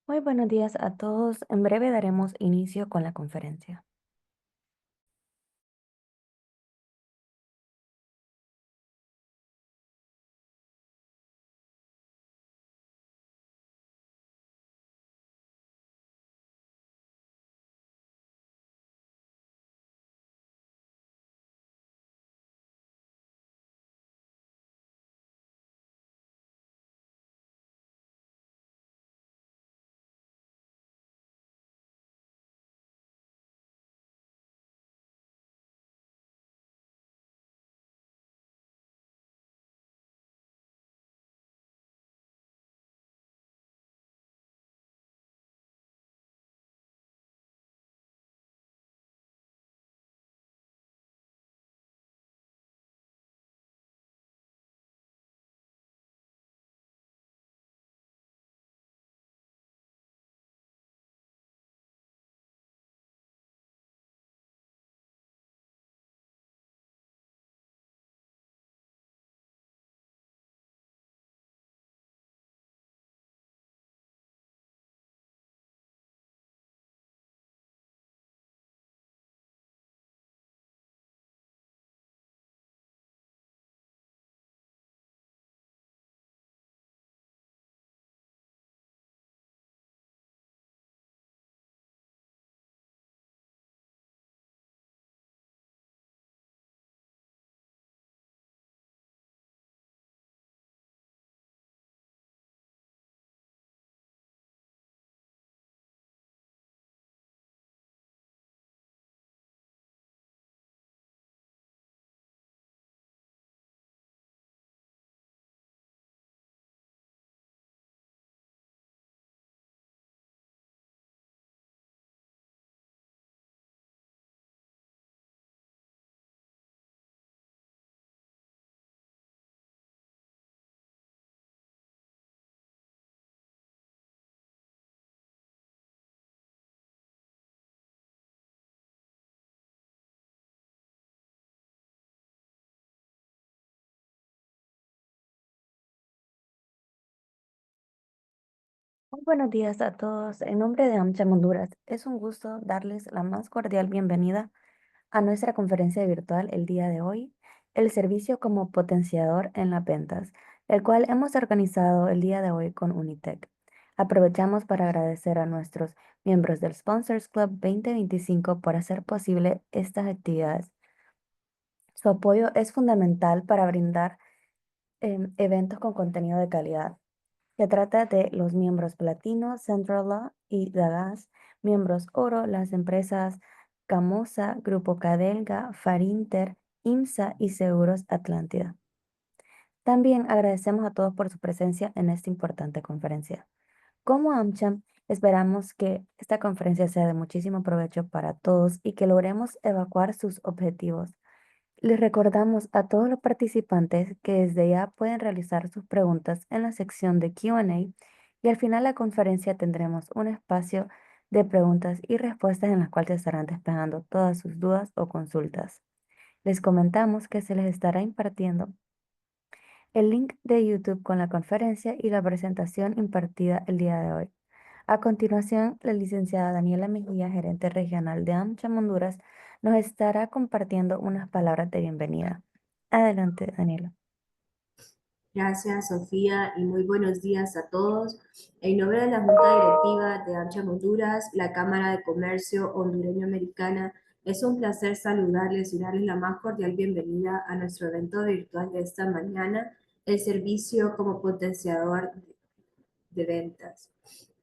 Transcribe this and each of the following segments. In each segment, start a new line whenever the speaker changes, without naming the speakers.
Muy buenos días a todos. En breve daremos inicio con la conferencia. Muy buenos días a todos. En nombre de AmCham Honduras, es un gusto darles la más cordial bienvenida a nuestra conferencia virtual el día de hoy, el servicio como potenciador en las ventas, el cual hemos organizado el día de hoy con Unitec. Aprovechamos para agradecer a nuestros miembros del Sponsors Club 2025 por hacer posible estas actividades. Su apoyo es fundamental para brindar eventos con contenido de calidad. Se trata de los miembros Platino, Central Law y Dagas, miembros Oro, las empresas Camosa, Grupo Cadelga, Farinter, IMSA y Seguros Atlántida. También agradecemos a todos por su presencia en esta importante conferencia. Como AmCham, esperamos que esta conferencia sea de muchísimo provecho para todos y que logremos evacuar sus objetivos. Les recordamos a todos los participantes que desde ya pueden realizar sus preguntas en la sección de Q&A y al final de la conferencia tendremos un espacio de preguntas y respuestas en las cuales se estarán despejando todas sus dudas o consultas. Les comentamos que se les estará impartiendo el link de YouTube con la conferencia y la presentación impartida el día de hoy. A continuación, la licenciada Daniela Mejía, gerente regional de AmCham Honduras, nos estará compartiendo unas palabras de bienvenida. Adelante, Daniela.
Gracias, Sofía, y muy buenos días a todos. En nombre de la Junta Directiva de AmCham Honduras, la Cámara de Comercio Hondureño-Americana, es un placer saludarles y darles la más cordial bienvenida a nuestro evento virtual de esta mañana, el servicio como potenciador de ventas,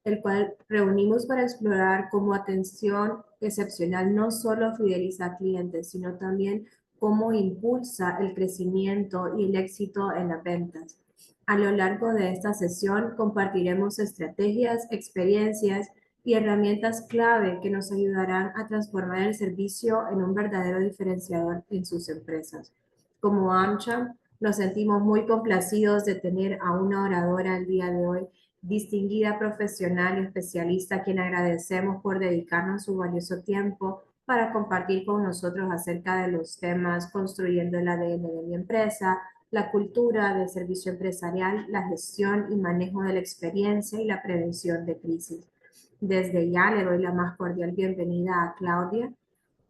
el cual reunimos para explorar cómo atención excepcional no solo fideliza a clientes, sino también cómo impulsa el crecimiento y el éxito en las ventas. A lo largo de esta sesión compartiremos estrategias, experiencias y herramientas clave que nos ayudarán a transformar el servicio en un verdadero diferenciador en sus empresas. Como AmCham, nos sentimos muy complacidos de tener a una oradora el día de hoy, distinguida profesional y especialista, a quien agradecemos por dedicarnos su valioso tiempo para compartir con nosotros acerca de los temas construyendo el ADN de mi empresa, la cultura del servicio empresarial, la gestión y manejo de la experiencia y la prevención de crisis. Desde ya le doy la más cordial bienvenida a Claudia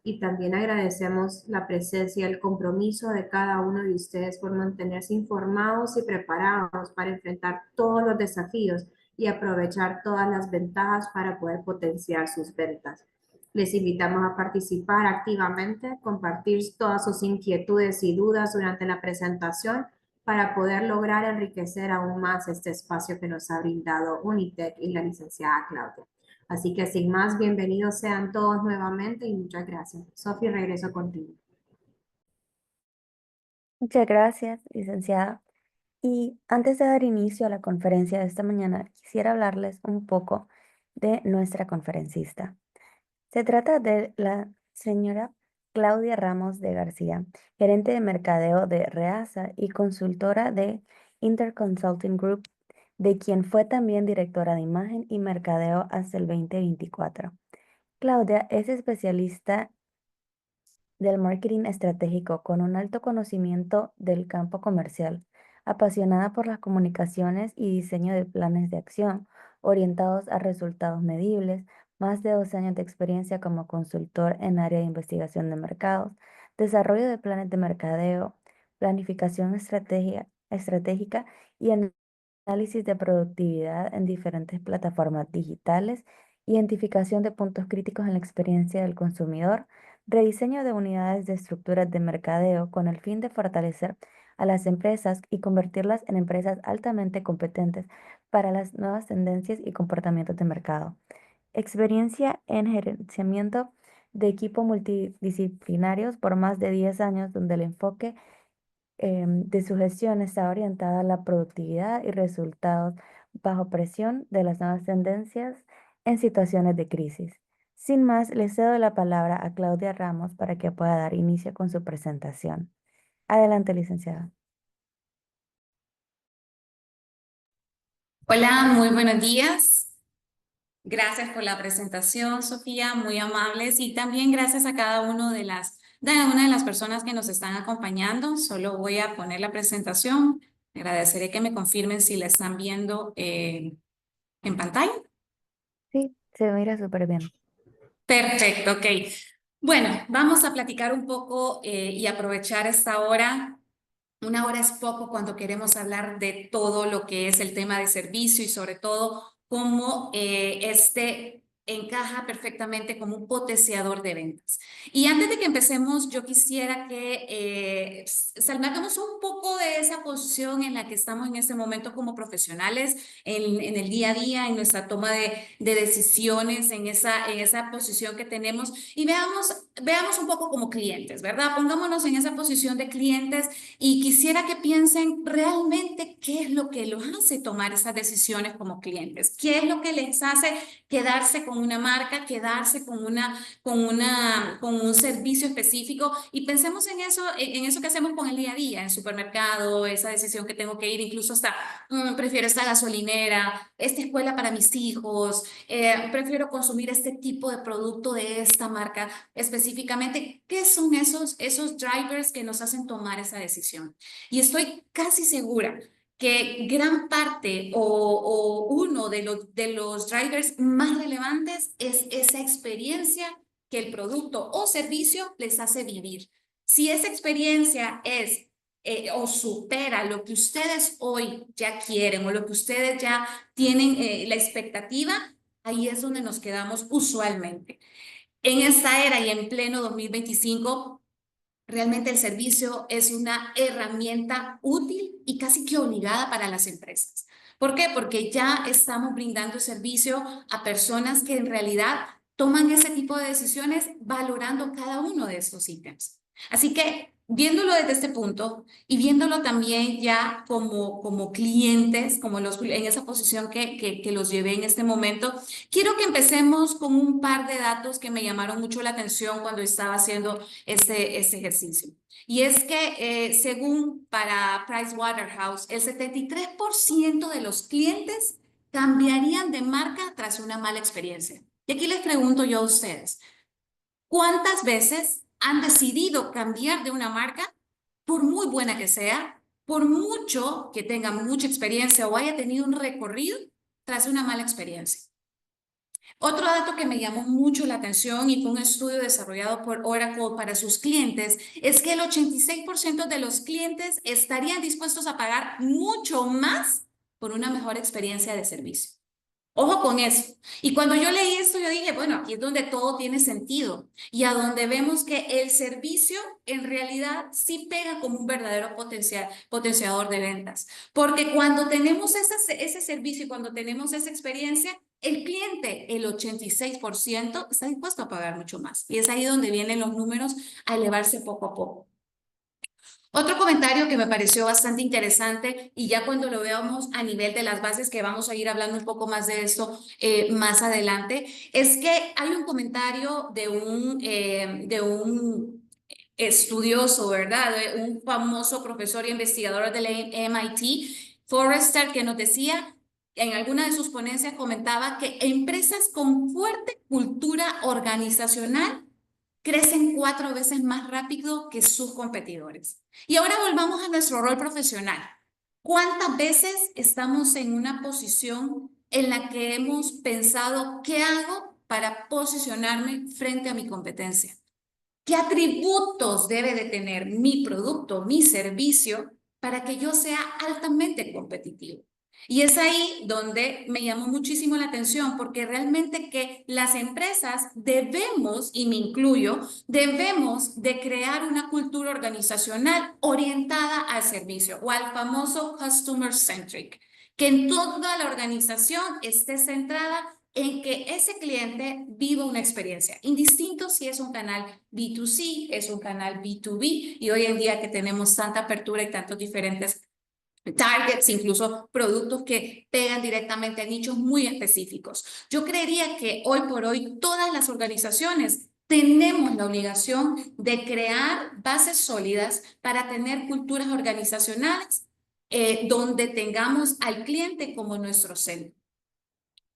y también agradecemos la presencia y el compromiso de cada uno de ustedes por mantenerse informados y preparados para enfrentar todos los desafíos y aprovechar todas las ventajas para poder potenciar sus ventas. Les invitamos a participar activamente, compartir todas sus inquietudes y dudas durante la presentación para poder lograr enriquecer aún más este espacio que nos ha brindado Unitec y la licenciada Claudia. Así que sin más, bienvenidos sean todos nuevamente y muchas gracias. Sofi, regreso contigo.
Muchas gracias, licenciada. Y antes de dar inicio a la conferencia de esta mañana, quisiera hablarles un poco de nuestra conferencista. Se trata de la señora Claudia Ramos de García, gerente de mercadeo de Reasa y consultora de Interconsulting Group, de quien fue también directora de imagen y mercadeo hasta el 2024. Claudia es especialista del marketing estratégico con un alto conocimiento del campo comercial, apasionada por las comunicaciones y diseño de planes de acción orientados a resultados medibles, más de 12 años de experiencia como consultor en área de investigación de mercados, desarrollo de planes de mercadeo, planificación estratégica y análisis de productividad en diferentes plataformas digitales, identificación de puntos críticos en la experiencia del consumidor, rediseño de unidades de estructuras de mercadeo con el fin de fortalecer a las empresas y convertirlas en empresas altamente competentes para las nuevas tendencias y comportamientos de mercado. Experiencia en gerenciamiento de equipos multidisciplinarios por más de 10 años, donde el enfoque de su gestión está orientada a la productividad y resultados bajo presión de las nuevas tendencias en situaciones de crisis. Sin más, le cedo la palabra a Claudia Ramos para que pueda dar inicio con su presentación. Adelante, licenciada.
Hola, muy buenos días. Gracias por la presentación, Sofía, muy amables. Y también gracias a cada una de las personas que nos están acompañando. Solo voy a poner la presentación. Agradeceré que me confirmen si la están viendo en pantalla.
Sí, se mira súper bien.
Perfecto, ok. Bueno, vamos a platicar un poco y aprovechar esta hora. Una hora es poco cuando queremos hablar de todo lo que es el tema de servicio y sobre todo cómo este encaja perfectamente como un potenciador de ventas. Y antes de que empecemos, yo quisiera que salgamos un poco de esa posición en la que estamos en este momento como profesionales, en el día a día, en nuestra toma de decisiones, en esa posición que tenemos y veamos un poco como clientes, ¿verdad? Pongámonos en esa posición de clientes y quisiera que piensen realmente qué es lo que los hace tomar esas decisiones como clientes, qué es lo que les hace quedarse con una marca, quedarse con un servicio específico y pensemos en eso que hacemos con el día a día, en el supermercado, esa decisión que tengo que ir, incluso hasta prefiero esta gasolinera, esta escuela para mis hijos, prefiero consumir este tipo de producto de esta marca específicamente. ¿Qué son esos drivers que nos hacen tomar esa decisión? Y estoy casi segura que gran parte o uno de los drivers más relevantes es esa experiencia que el producto o servicio les hace vivir. Si esa experiencia es o supera lo que ustedes hoy ya quieren o lo que ustedes ya tienen la expectativa, ahí es donde nos quedamos usualmente. En esta era y en pleno 2025, realmente el servicio es una herramienta útil y casi que obligada para las empresas. ¿Por qué? Porque ya estamos brindando servicio a personas que en realidad toman ese tipo de decisiones valorando cada uno de estos ítems. Así que viéndolo desde este punto y viéndolo también ya como clientes, en esa posición que los llevé en este momento, quiero que empecemos con un par de datos que me llamaron mucho la atención cuando estaba haciendo este ejercicio. Y es que según para Pricewaterhouse, el 73% de los clientes cambiarían de marca tras una mala experiencia. Y aquí les pregunto yo a ustedes, ¿cuántas veces han decidido cambiar de una marca, por muy buena que sea, por mucho que tengan mucha experiencia o haya tenido un recorrido tras una mala experiencia? Otro dato que me llamó mucho la atención y fue un estudio desarrollado por Oracle para sus clientes es que el 86% de los clientes estarían dispuestos a pagar mucho más por una mejor experiencia de servicio. Ojo con eso. Y cuando yo leí esto, yo dije, bueno, aquí es donde todo tiene sentido y a donde vemos que el servicio en realidad sí pega como un verdadero potenciador de ventas. Porque cuando tenemos ese servicio y cuando tenemos esa experiencia, el cliente, el 86%, está dispuesto a pagar mucho más. Y es ahí donde vienen los números a elevarse poco a poco. Otro comentario que me pareció bastante interesante y ya cuando lo veamos a nivel de las bases, que vamos a ir hablando un poco más de esto más adelante, es que hay un comentario de un estudioso, ¿verdad? De un famoso profesor e investigador del MIT, Forrester, que nos decía, en alguna de sus ponencias comentaba que empresas con fuerte cultura organizacional crecen 4 veces más rápido que sus competidores. Y ahora volvamos a nuestro rol profesional. ¿Cuántas veces estamos en una posición en la que hemos pensado qué hago para posicionarme frente a mi competencia? ¿Qué atributos debe de tener mi producto, mi servicio, para que yo sea altamente competitivo? Y es ahí donde me llamó muchísimo la atención, porque realmente que las empresas debemos, y me incluyo, debemos de crear una cultura organizacional orientada al servicio o al famoso customer centric, que en toda la organización esté centrada en que ese cliente viva una experiencia, indistinto si es un canal B2C, es un canal B2B, y hoy en día que tenemos tanta apertura y tantos diferentes targets, incluso productos que pegan directamente a nichos muy específicos. Yo creería que hoy por hoy todas las organizaciones tenemos la obligación de crear bases sólidas para tener culturas organizacionales donde tengamos al cliente como nuestro centro.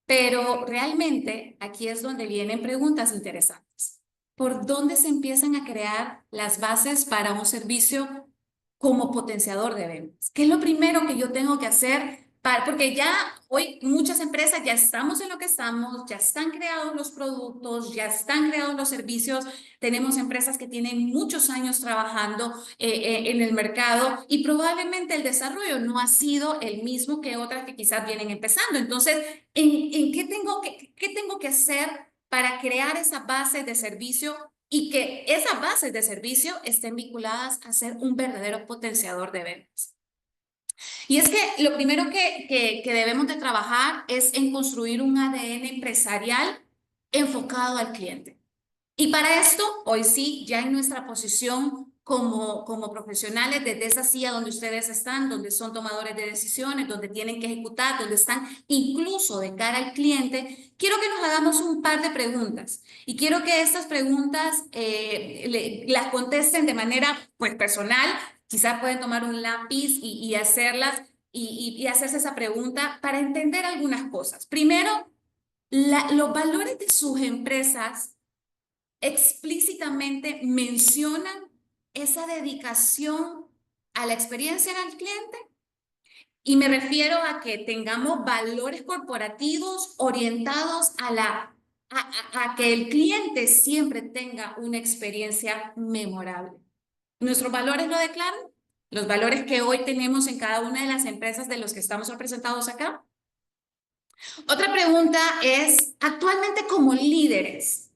Pero realmente aquí es donde vienen preguntas interesantes. ¿Por dónde se empiezan a crear las bases para un servicio como potenciador de ventas? ¿Qué es lo primero que yo tengo que hacer? Porque ya hoy muchas empresas ya estamos en lo que estamos, ya están creados los productos, ya están creados los servicios. Tenemos empresas que tienen muchos años trabajando en el mercado y probablemente el desarrollo no ha sido el mismo que otras que quizás vienen empezando. Entonces, ¿en qué tengo que hacer para crear esa base de servicio y que esas bases de servicio estén vinculadas a ser un verdadero potenciador de ventas? Y es que lo primero que debemos de trabajar es en construir un ADN empresarial enfocado al cliente. Y para esto, hoy sí, ya en nuestra posición como profesionales, desde esa silla donde ustedes están, donde son tomadores de decisiones, donde tienen que ejecutar, donde están incluso de cara al cliente, quiero que nos hagamos un par de preguntas. Y quiero que estas preguntas las contesten de manera pues, personal. Quizás pueden tomar un lápiz y hacerlas y hacerse esa pregunta para entender algunas cosas. Primero, los valores de sus empresas explícitamente mencionan esa dedicación a la experiencia del cliente, y me refiero a que tengamos valores corporativos orientados a que el cliente siempre tenga una experiencia memorable. ¿Nuestros valores lo declaran? Los valores que hoy tenemos en cada una de las empresas de los que estamos representados acá. Otra pregunta es, actualmente como líderes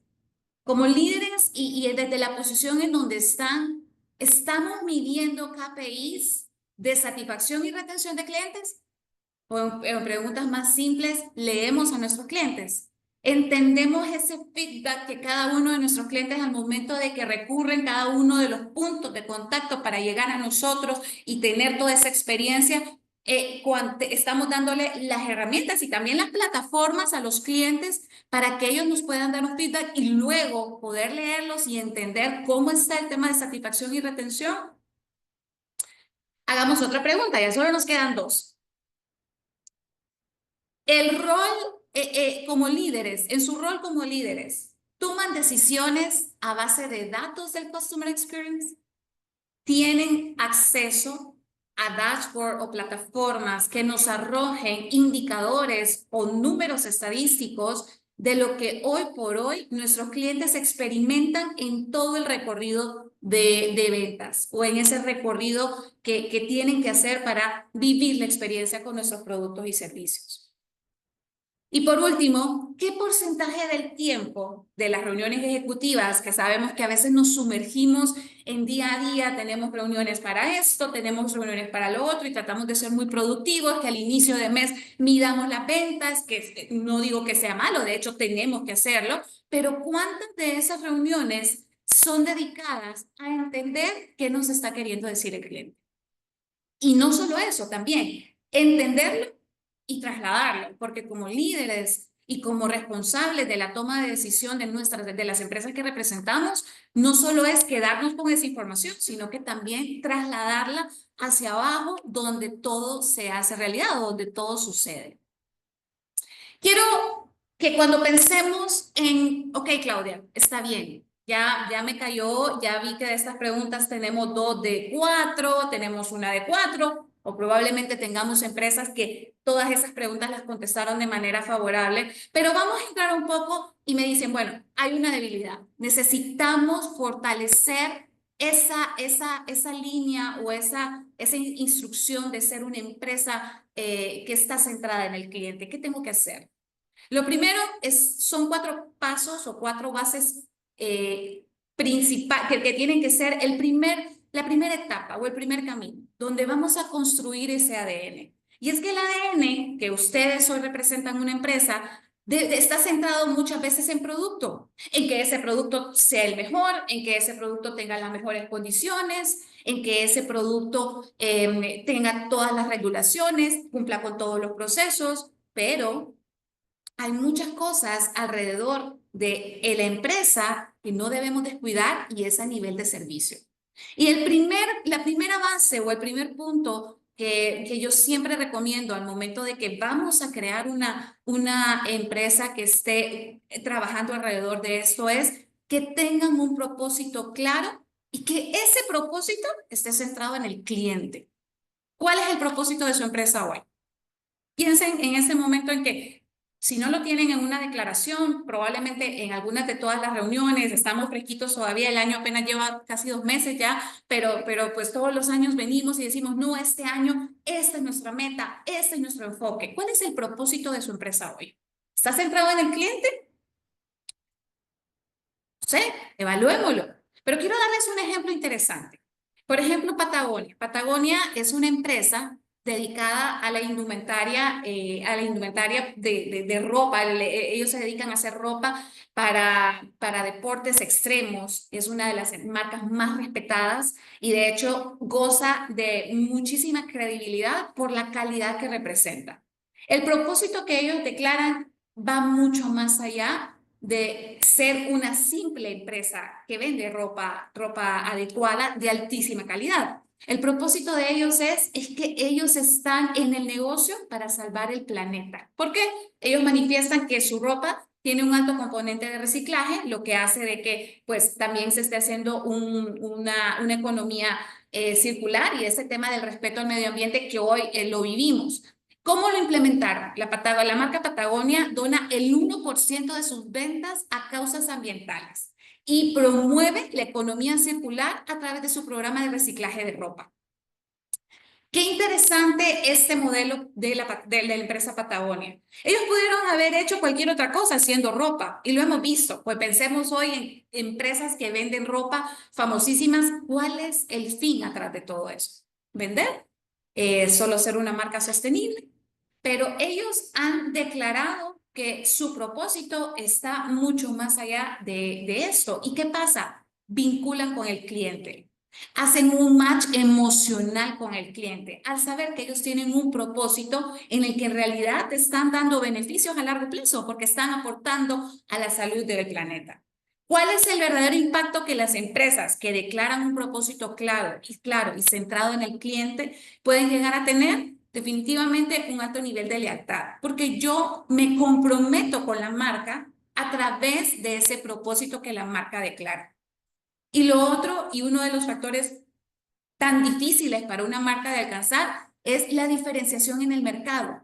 y desde la posición en donde están, ¿estamos midiendo KPIs de satisfacción y retención de clientes? O en preguntas más simples, ¿leemos a nuestros clientes? ¿Entendemos ese feedback que cada uno de nuestros clientes al momento de que recurren cada uno de los puntos de contacto para llegar a nosotros y tener toda esa experiencia? Cuando estamos dándole las herramientas y también las plataformas a los clientes para que ellos nos puedan dar un feedback y luego poder leerlos y entender cómo está el tema de satisfacción y retención. Hagamos otra pregunta, ya solo nos quedan dos. El rol como líderes, en su rol como líderes, ¿toman decisiones a base de datos del Customer Experience? ¿Tienen acceso a dashboard o plataformas que nos arrojen indicadores o números estadísticos de lo que hoy por hoy nuestros clientes experimentan en todo el recorrido de ventas o en ese recorrido que tienen que hacer para vivir la experiencia con nuestros productos y servicios. Y por último, ¿qué porcentaje del tiempo de las reuniones ejecutivas, que sabemos que a veces nos sumergimos en día a día, tenemos reuniones para esto, tenemos reuniones para lo otro y tratamos de ser muy productivos, que al inicio de mes midamos las ventas, que no digo que sea malo, de hecho tenemos que hacerlo, pero ¿cuántas de esas reuniones son dedicadas a entender qué nos está queriendo decir el cliente? Y no solo eso, también entenderlo y trasladarlo, porque como líderes y como responsables de la toma de decisión de las empresas que representamos, no solo es quedarnos con esa información, sino que también trasladarla hacia abajo donde todo se hace realidad, donde todo sucede. Quiero que cuando pensemos en, ok, Claudia, está bien, ya me cayó, ya vi que de estas preguntas tenemos 2 de 4, tenemos 1 de 4, o probablemente tengamos empresas que todas esas preguntas las contestaron de manera favorable, pero vamos a entrar un poco y me dicen, bueno, hay una debilidad, necesitamos fortalecer esa línea o esa instrucción de ser una empresa que está centrada en el cliente. ¿Qué tengo que hacer? Lo primero son 4 pasos o 4 bases principales que tienen que ser la primera etapa o el primer camino, donde vamos a construir ese ADN. Y es que el ADN que ustedes hoy representan una empresa está centrado muchas veces en producto, en que ese producto sea el mejor, en que ese producto tenga las mejores condiciones, en que ese producto tenga todas las regulaciones, cumpla con todos los procesos, pero hay muchas cosas alrededor de la empresa que no debemos descuidar y es a nivel de servicio. Y la primera base o el primer punto que yo siempre recomiendo al momento de que vamos a crear una empresa que esté trabajando alrededor de esto es que tengan un propósito claro y que ese propósito esté centrado en el cliente. ¿Cuál es el propósito de su empresa hoy? Piensen en ese momento en que si no lo tienen en una declaración, probablemente en algunas de todas las reuniones, estamos fresquitos todavía, el año apenas lleva casi 2 meses ya, pero pues todos los años venimos y decimos, no, este año, esta es nuestra meta, este es nuestro enfoque. ¿Cuál es el propósito de su empresa hoy? ¿Está centrado en el cliente? No sé, evaluémoslo. Pero quiero darles un ejemplo interesante. Por ejemplo, Patagonia. Patagonia es una empresa dedicada a la indumentaria de ropa. Ellos se dedican a hacer ropa para deportes extremos. Es una de las marcas más respetadas y de hecho goza de muchísima credibilidad por la calidad que representa. El propósito que ellos declaran va mucho más allá de ser una simple empresa que vende ropa adecuada de altísima calidad. El propósito de ellos es que ellos están en el negocio para salvar el planeta. ¿Por qué? Ellos manifiestan que su ropa tiene un alto componente de reciclaje, lo que hace de que pues también se esté haciendo una economía circular y ese tema del respeto al medio ambiente que hoy lo vivimos. ¿Cómo lo implementaron? La marca Patagonia dona el 1% de sus ventas a causas ambientales y promueve la economía circular a través de su programa de reciclaje de ropa. Qué interesante este modelo de la empresa Patagonia. Ellos pudieron haber hecho cualquier otra cosa haciendo ropa y lo hemos visto. Pues pensemos hoy en empresas que venden ropa famosísimas. ¿Cuál es el fin atrás de todo eso? ¿Vender? ¿Solo ser una marca sostenible? Pero ellos han declarado que su propósito está mucho más allá de esto. ¿Y qué pasa? Vinculan con el cliente. Hacen un match emocional con el cliente al saber que ellos tienen un propósito en el que en realidad te están dando beneficios a largo plazo porque están aportando a la salud del planeta. ¿Cuál es el verdadero impacto que las empresas que declaran un propósito claro y centrado en el cliente pueden llegar a tener? Definitivamente un alto nivel de lealtad, porque yo me comprometo con la marca a través de ese propósito que la marca declara. Y lo otro, y uno de los factores tan difíciles para una marca de alcanzar, es la diferenciación en el mercado.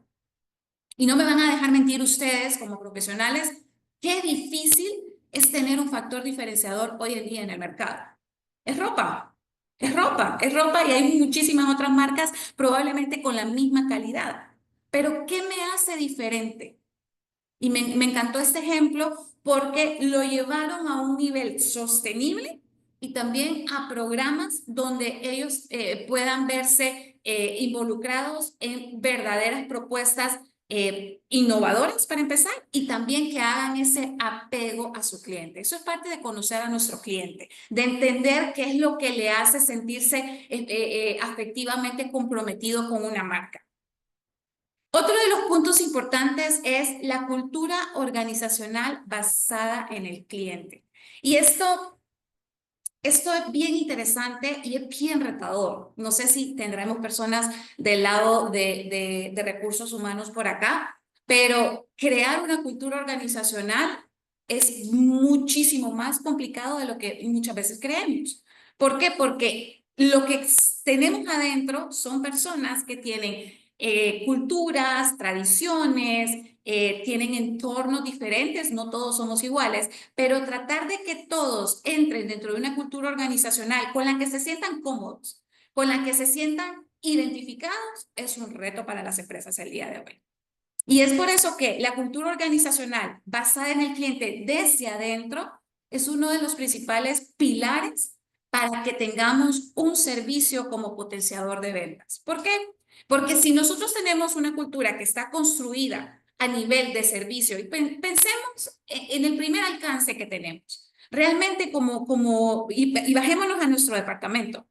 Y no me van a dejar mentir ustedes como profesionales, qué difícil es tener un factor diferenciador hoy en día en el mercado. Es ropa, es ropa, es ropa y hay muchísimas otras marcas probablemente con la misma calidad. Pero ¿qué me hace diferente? Y me encantó este ejemplo porque lo llevaron a un nivel sostenible y también a programas donde ellos puedan verse involucrados en verdaderas propuestas innovadoras para empezar y también que hagan ese apego a su cliente. Eso es parte de conocer a nuestro cliente, de entender qué es lo que le hace sentirse afectivamente comprometido con una marca. Otro de los puntos importantes es la cultura organizacional basada en el cliente. Y esto es bien interesante y es bien retador. No sé si tendremos personas del lado de recursos humanos por acá, pero crear una cultura organizacional es muchísimo más complicado de lo que muchas veces creemos. ¿Por qué? Porque lo que tenemos adentro son personas que tienen culturas, tradiciones, tienen entornos diferentes, no todos somos iguales, pero tratar de que todos entren dentro de una cultura organizacional con la que se sientan cómodos, con la que se sientan identificados, es un reto para las empresas el día de hoy. Y es por eso que la cultura organizacional basada en el cliente desde adentro es uno de los principales pilares para que tengamos un servicio como potenciador de ventas. ¿Por qué? Porque si nosotros tenemos una cultura que está construida a nivel de servicio y pensemos en el primer alcance que tenemos, realmente y bajémonos a nuestro departamento.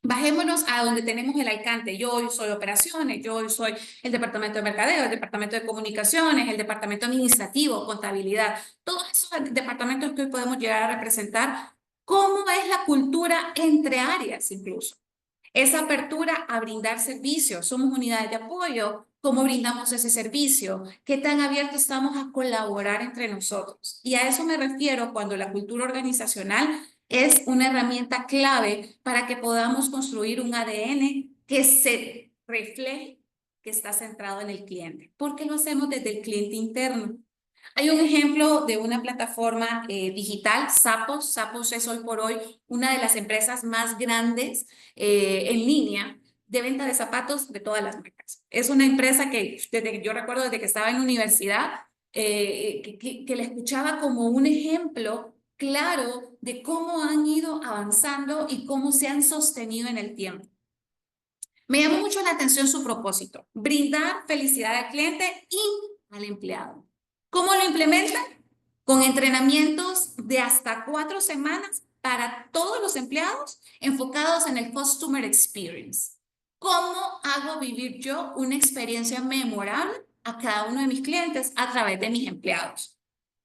Bajémonos a donde tenemos el alcance. Yo hoy soy operaciones, yo hoy soy el departamento de mercadeo, el departamento de comunicaciones, el departamento administrativo, contabilidad, todos esos departamentos que hoy podemos llegar a representar. ¿Cómo es la cultura entre áreas incluso? Esa apertura a brindar servicios. Somos unidades de apoyo. ¿Cómo brindamos ese servicio? ¿Qué tan abiertos estamos a colaborar entre nosotros? Y a eso me refiero cuando la cultura organizacional es una herramienta clave para que podamos construir un ADN que se refleje que está centrado en el cliente. ¿Por qué lo hacemos desde el cliente interno? Hay un ejemplo de una plataforma digital, Zappos. Zappos es hoy por hoy una de las empresas más grandes en línea de venta de zapatos de todas las marcas. Es una empresa que yo recuerdo desde que estaba en universidad, que la escuchaba como un ejemplo claro de cómo han ido avanzando y cómo se han sostenido en el tiempo. Me llamó mucho la atención su propósito, brindar felicidad al cliente y al empleado. ¿Cómo lo implementan? Con entrenamientos de hasta 4 semanas para todos los empleados enfocados en el Customer Experience. ¿Cómo hago vivir yo una experiencia memorable a cada uno de mis clientes a través de mis empleados?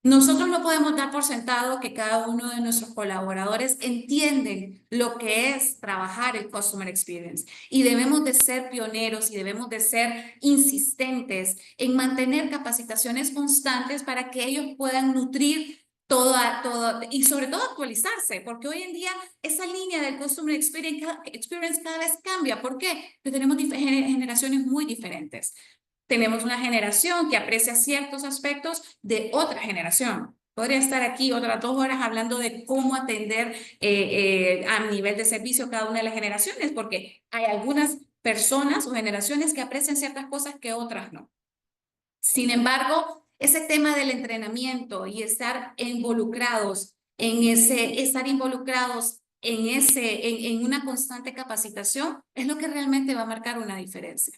Nosotros no podemos dar por sentado que cada uno de nuestros colaboradores entienden lo que es trabajar el Customer Experience y debemos de ser pioneros y debemos de ser insistentes en mantener capacitaciones constantes para que ellos puedan nutrir todo y sobre todo actualizarse, porque hoy en día esa línea del Customer Experience cada vez cambia. ¿Por qué? Porque tenemos generaciones muy diferentes. Tenemos una generación que aprecia ciertos aspectos de otra generación. Podría estar aquí otras 2 horas hablando de cómo atender a nivel de servicio cada una de las generaciones, porque hay algunas personas o generaciones que aprecian ciertas cosas que otras no. Sin embargo, ese tema del entrenamiento y estar involucrados en una constante capacitación es lo que realmente va a marcar una diferencia.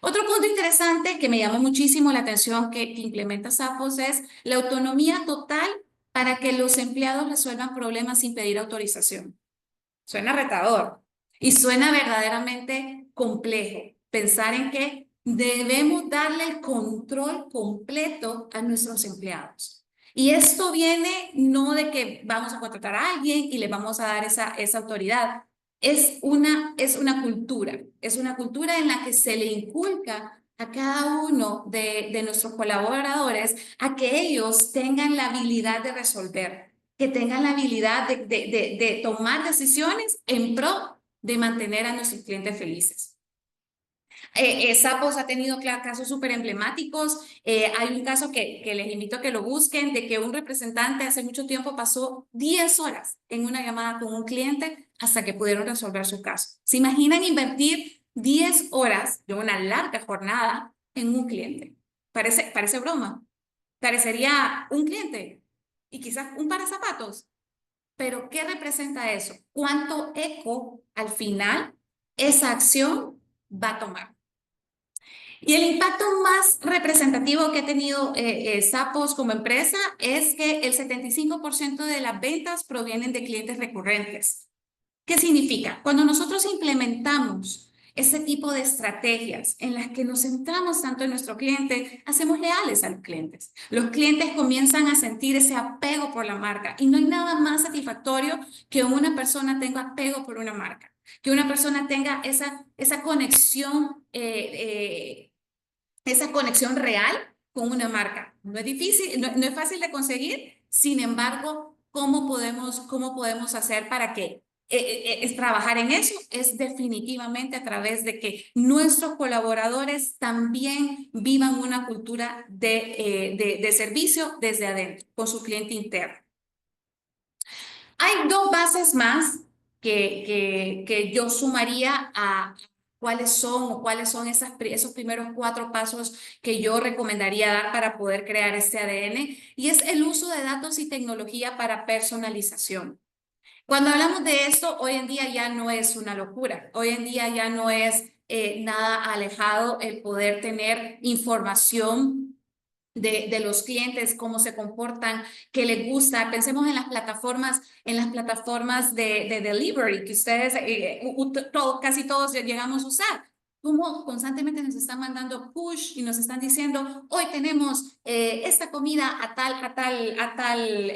Otro punto interesante que me llamó muchísimo la atención que implementa Zappos es la autonomía total para que los empleados resuelvan problemas sin pedir autorización. Suena retador y suena verdaderamente complejo pensar en que debemos darle el control completo a nuestros empleados. Y esto viene no de que vamos a contratar a alguien y le vamos a dar esa autoridad. Es una cultura en la que se le inculca a cada uno de nuestros colaboradores a que ellos tengan la habilidad de resolver, que tengan la habilidad de tomar decisiones en pro de mantener a nuestros clientes felices. Zappos ha tenido casos súper emblemáticos. Hay un caso que les invito a que lo busquen, de que un representante hace mucho tiempo pasó 10 horas en una llamada con un cliente hasta que pudieron resolver su caso. ¿Se imaginan invertir 10 horas de una larga jornada en un cliente? Parece broma. Parecería un cliente y quizás un par de zapatos. Pero ¿qué representa eso? ¿Cuánto eco al final esa acción va a tomar? Y el impacto más representativo que ha tenido Zappos como empresa es que el 75% de las ventas provienen de clientes recurrentes. ¿Qué significa? Cuando nosotros implementamos ese tipo de estrategias en las que nos centramos tanto en nuestro cliente, hacemos leales a los clientes. Los clientes comienzan a sentir ese apego por la marca y no hay nada más satisfactorio que una persona tenga apego por una marca, que una persona tenga esa conexión esa conexión real con una marca. No es difícil, no es fácil de conseguir, sin embargo, cómo podemos hacer para que es trabajar en eso? Es definitivamente a través de que nuestros colaboradores también vivan una cultura de servicio desde adentro, con su cliente interno. Hay dos bases más que yo sumaría a cuáles son esos primeros 4 pasos que yo recomendaría dar para poder crear este ADN, y es el uso de datos y tecnología para personalización. Cuando hablamos de esto, hoy en día ya no es una locura, hoy en día ya no es nada alejado el poder tener información de los clientes, cómo se comportan, qué les gusta. Pensemos en las plataformas de delivery que ustedes, casi todos llegamos a usar. Cómo constantemente nos están mandando push y nos están diciendo, hoy tenemos esta comida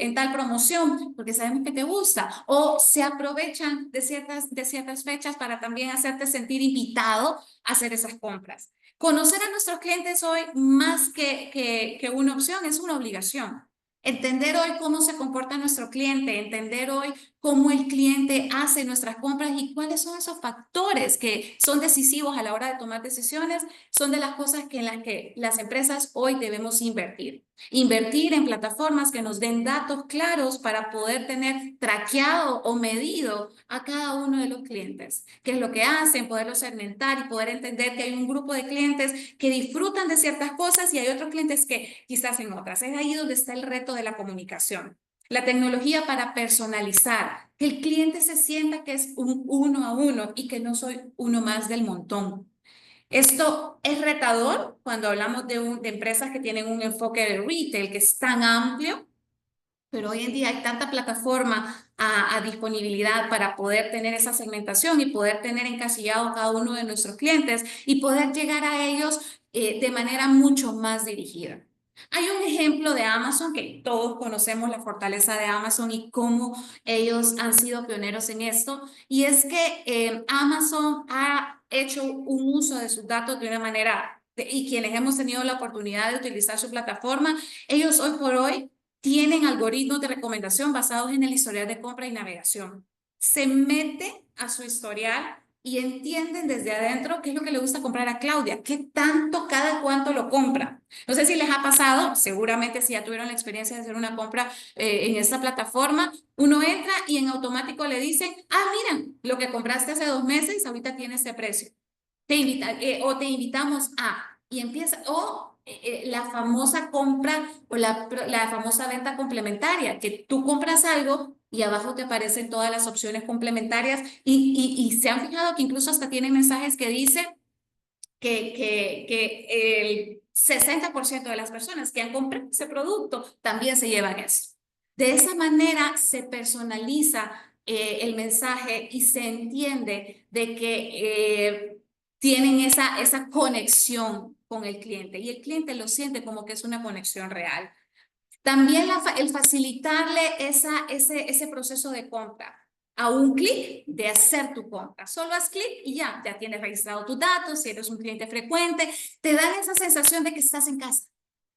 en tal promoción, porque sabemos que te gusta. O se aprovechan de ciertas fechas para también hacerte sentir invitado a hacer esas compras. Conocer a nuestros clientes hoy, más que una opción, es una obligación. Entender hoy cómo se comporta nuestro cliente, entender hoy cómo el cliente hace nuestras compras y cuáles son esos factores que son decisivos a la hora de tomar decisiones, son de las cosas en las que las empresas hoy debemos invertir. Invertir en plataformas que nos den datos claros para poder tener traqueado o medido a cada uno de los clientes. Qué es lo que hacen, poderlo segmentar y poder entender que hay un grupo de clientes que disfrutan de ciertas cosas y hay otros clientes que quizás en otras. Es ahí donde está el reto de la comunicación. La tecnología para personalizar, que el cliente se sienta que es un uno a uno y que no soy uno más del montón. Esto es retador cuando hablamos de empresas que tienen un enfoque de retail que es tan amplio, pero hoy en día hay tanta plataforma a disponibilidad para poder tener esa segmentación y poder tener encasillado cada uno de nuestros clientes y poder llegar a ellos de manera mucho más dirigida. Hay un ejemplo de Amazon que todos conocemos la fortaleza de Amazon y cómo ellos han sido pioneros en esto, y es que Amazon ha hecho un uso de sus datos de una manera, y quienes hemos tenido la oportunidad de utilizar su plataforma, ellos hoy por hoy tienen algoritmos de recomendación basados en el historial de compra y navegación. Se mete a su historial y entienden desde adentro qué es lo que le gusta comprar a Claudia, qué tanto, cada cuánto lo compra. No sé si les ha pasado, seguramente si ya tuvieron la experiencia de hacer una compra en esta plataforma, uno entra y en automático le dicen, mira, lo que compraste hace 2 meses, ahorita tiene este precio. O te invitamos y empieza, la famosa compra o la famosa venta complementaria, que tú compras algo y abajo te aparecen todas las opciones complementarias y se han fijado que incluso hasta tienen mensajes que dicen que el 60% de las personas que han comprado ese producto también se llevan eso. De esa manera se personaliza el mensaje y se entiende de que tienen esa conexión con el cliente y el cliente lo siente como que es una conexión real. También el facilitarle ese proceso de compra a un clic de hacer tu compra. Solo haz clic y ya tienes registrado tus datos, si eres un cliente frecuente, te dan esa sensación de que estás en casa.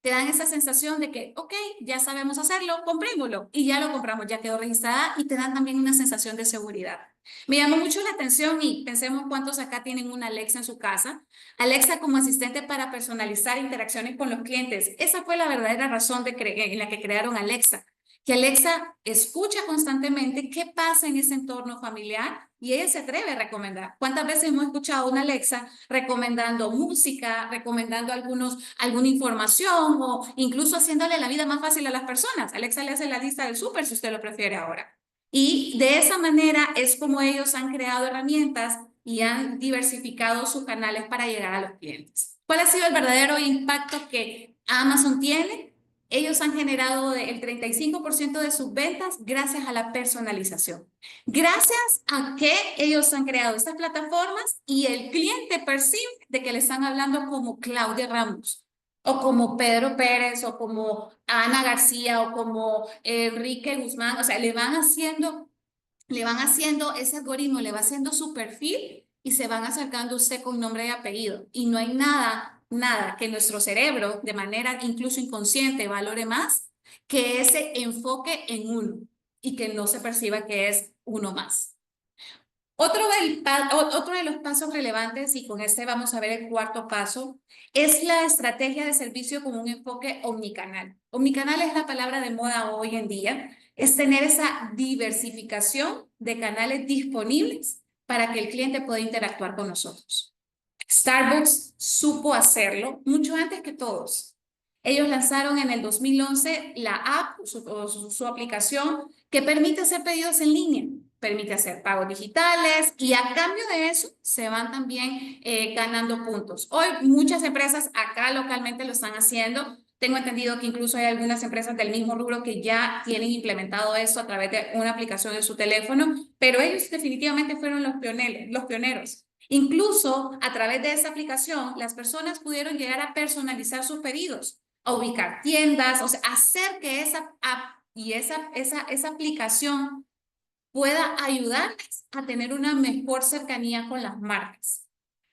te dan esa sensación de que, ok, ya sabemos hacerlo, comprémoslo. Y ya lo compramos, ya quedó registrada y te dan también una sensación de seguridad. Me llamó mucho la atención y pensemos cuántos acá tienen una Alexa en su casa. Alexa como asistente para personalizar interacciones con los clientes. Esa fue la verdadera razón en la que crearon Alexa. Que Alexa escucha constantemente qué pasa en ese entorno familiar y ella se atreve a recomendar. ¿Cuántas veces hemos escuchado a una Alexa recomendando música, recomendando alguna información o incluso haciéndole la vida más fácil a las personas? Alexa le hace la lista del súper si usted lo prefiere ahora. Y de esa manera es como ellos han creado herramientas y han diversificado sus canales para llegar a los clientes. ¿Cuál ha sido el verdadero impacto que Amazon tiene? Ellos han generado el 35% de sus ventas gracias a la personalización. Gracias a que ellos han creado estas plataformas y el cliente percibe de que le están hablando como Claudia Ramos, o como Pedro Pérez, o como Ana García, o como Enrique Guzmán. O sea, le van haciendo ese algoritmo, le va haciendo su perfil y se van acercando a usted con nombre y apellido. Y no hay nada que nuestro cerebro, de manera incluso inconsciente, valore más que ese enfoque en uno y que no se perciba que es uno más. Otro de los pasos relevantes, y con este vamos a ver el cuarto paso, es la estrategia de servicio con un enfoque omnicanal. Omnicanal es la palabra de moda hoy en día, es tener esa diversificación de canales disponibles para que el cliente pueda interactuar con nosotros. Starbucks supo hacerlo mucho antes que todos. Ellos lanzaron en el 2011 la app, su aplicación, que permite hacer pedidos en línea, permite hacer pagos digitales y a cambio de eso se van también ganando puntos. Hoy muchas empresas acá localmente lo están haciendo. Tengo entendido que incluso hay algunas empresas del mismo rubro que ya tienen implementado eso a través de una aplicación en su teléfono, pero ellos definitivamente fueron los pioneros. Incluso a través de esa aplicación, las personas pudieron llegar a personalizar sus pedidos, a ubicar tiendas, o sea, hacer que esa app y esa aplicación pueda ayudarles a tener una mejor cercanía con las marcas.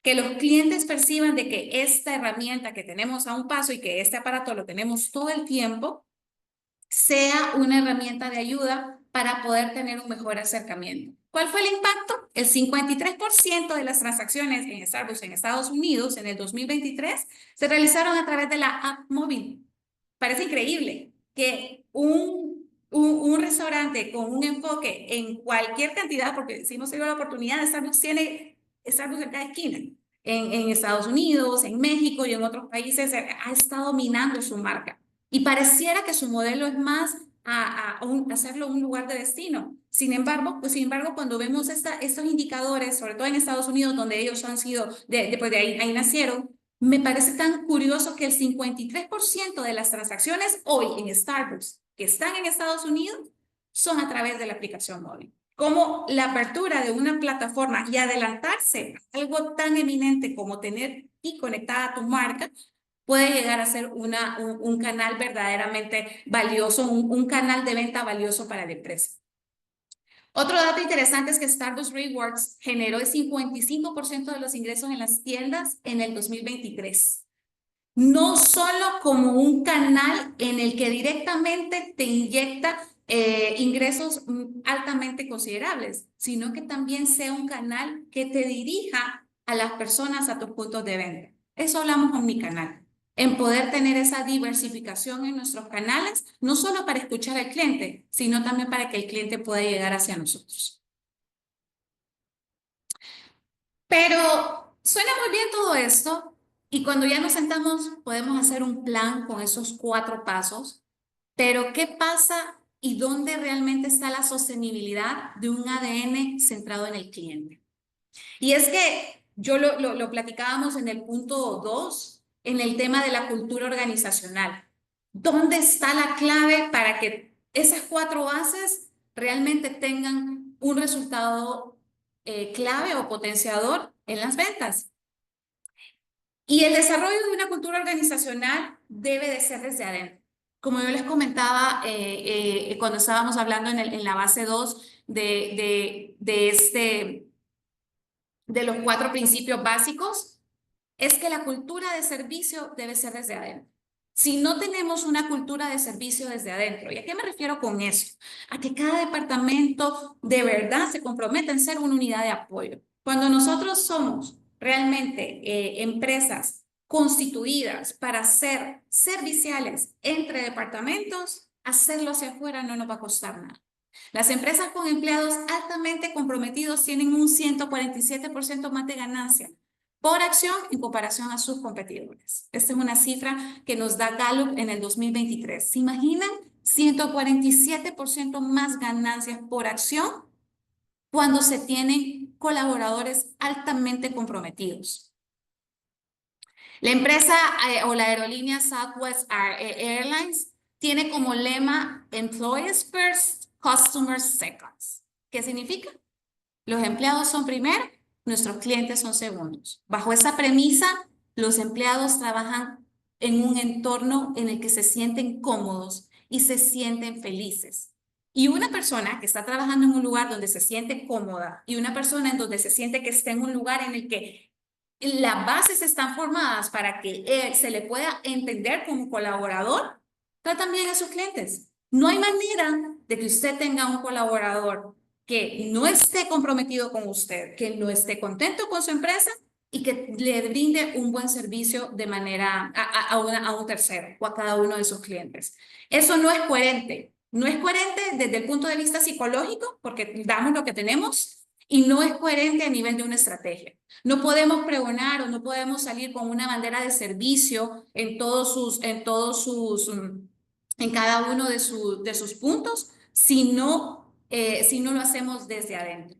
Que los clientes perciban de que esta herramienta que tenemos a un paso y que este aparato lo tenemos todo el tiempo, sea una herramienta de ayuda para poder tener un mejor acercamiento. ¿Cuál fue el impacto? El 53% de las transacciones en Starbucks en Estados Unidos en el 2023 se realizaron a través de la app móvil. Parece increíble que un restaurante con un enfoque en cualquier cantidad, porque si hemos tenido la oportunidad, Starbucks tiene Starbucks en cada esquina. En Estados Unidos, en México y en otros países ha estado minando su marca. Y pareciera que su modelo es más hacerlo un lugar de destino. Sin embargo, cuando vemos estos indicadores, sobre todo en Estados Unidos, donde ellos han sido, después de ahí nacieron, me parece tan curioso que el 53% de las transacciones hoy en Starbucks que están en Estados Unidos son a través de la aplicación móvil. Como la apertura de una plataforma y adelantarse a algo tan eminente como tener y conectada tu marca puede llegar a ser un canal verdaderamente valioso, un canal de venta valioso para la empresa. Otro dato interesante es que Starbucks Rewards generó el 55% de los ingresos en las tiendas en el 2023. No solo como un canal en el que directamente te inyecta ingresos altamente considerables, sino que también sea un canal que te dirija a las personas a tus puntos de venta. Eso hablamos con mi canal, en poder tener esa diversificación en nuestros canales, no solo para escuchar al cliente, sino también para que el cliente pueda llegar hacia nosotros. Pero suena muy bien todo esto y cuando ya nos sentamos podemos hacer un plan con esos 4 pasos, pero ¿qué pasa y dónde realmente está la sostenibilidad de un ADN centrado en el cliente? Y es que yo lo platicábamos en el punto 2, en el tema de la cultura organizacional. ¿Dónde está la clave para que esas 4 bases realmente tengan un resultado clave o potenciador en las ventas? Y el desarrollo de una cultura organizacional debe de ser desde adentro. Como yo les comentaba cuando estábamos hablando en la base 2 de los 4 principios básicos, es que la cultura de servicio debe ser desde adentro. si no tenemos una cultura de servicio desde adentro. ¿Y a qué me refiero con eso? A que cada departamento de verdad se comprometa en ser una unidad de apoyo. Cuando nosotros somos realmente empresas constituidas para ser serviciales entre departamentos, hacerlo hacia afuera no nos va a costar nada. Las empresas con empleados altamente comprometidos tienen un 147% más de ganancia por acción en comparación a sus competidores. Esta es una cifra que nos da Gallup en el 2023. ¿Se imaginan? 147% más ganancias por acción cuando se tienen colaboradores altamente comprometidos. La empresa o la aerolínea Southwest Airlines tiene como lema Employees First, Customers Second. ¿Qué significa? Los empleados son primero, nuestros clientes son segundos. Bajo esa premisa, los empleados trabajan en un entorno en el que se sienten cómodos y se sienten felices. Y una persona que está trabajando en un lugar donde se siente cómoda y una persona en donde se siente que está en un lugar en el que las bases están formadas para que se le pueda entender como colaborador, tratan bien a sus clientes. No hay manera de que usted tenga un colaborador que no esté comprometido con usted, que no esté contento con su empresa y que le brinde un buen servicio de manera a un tercero o a cada uno de sus clientes. Eso no es coherente. No es coherente desde el punto de vista psicológico, porque damos lo que tenemos, y no es coherente a nivel de una estrategia. No podemos pregonar o no podemos salir con una bandera de servicio en en cada uno de sus puntos si no lo hacemos desde adentro.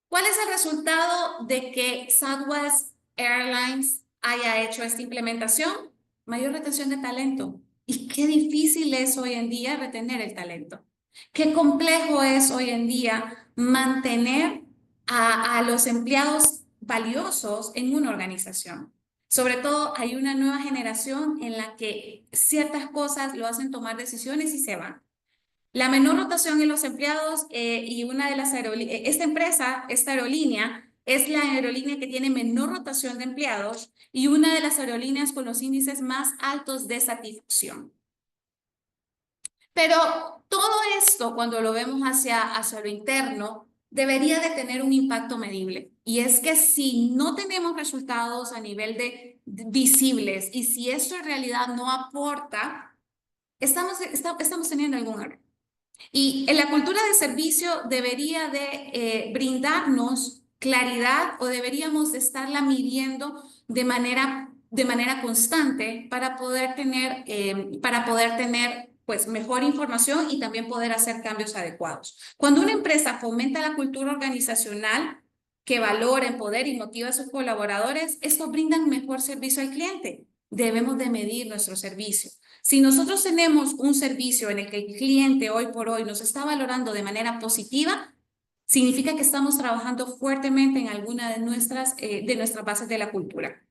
¿Cuál es el resultado de que Southwest Airlines haya hecho esta implementación? Mayor retención de talento. ¿Y qué difícil es hoy en día retener el talento? Qué complejo es hoy en día mantener a los empleados valiosos en una organización. Sobre todo hay una nueva generación en la que ciertas cosas lo hacen tomar decisiones y se van. La menor rotación en los empleados y una de las aerolíneas, esta aerolínea, es la aerolínea que tiene menor rotación de empleados y una de las aerolíneas con los índices más altos de satisfacción. Pero todo esto, cuando lo vemos hacia lo interno, debería de tener un impacto medible. Y es que si no tenemos resultados a nivel de visibles y si esto en realidad no aporta, estamos teniendo algún error. Y en la cultura de servicio debería de brindarnos claridad o deberíamos de estarla midiendo de manera constante para poder tener pues, mejor información y también poder hacer cambios adecuados. Cuando una empresa fomenta la cultura organizacional que valora, empodera y motiva a sus colaboradores, esto brinda un mejor servicio al cliente. Debemos de medir nuestro servicio. Si nosotros tenemos un servicio en el que el cliente hoy por hoy nos está valorando de manera positiva, significa que estamos trabajando fuertemente en alguna de nuestras bases de la cultura.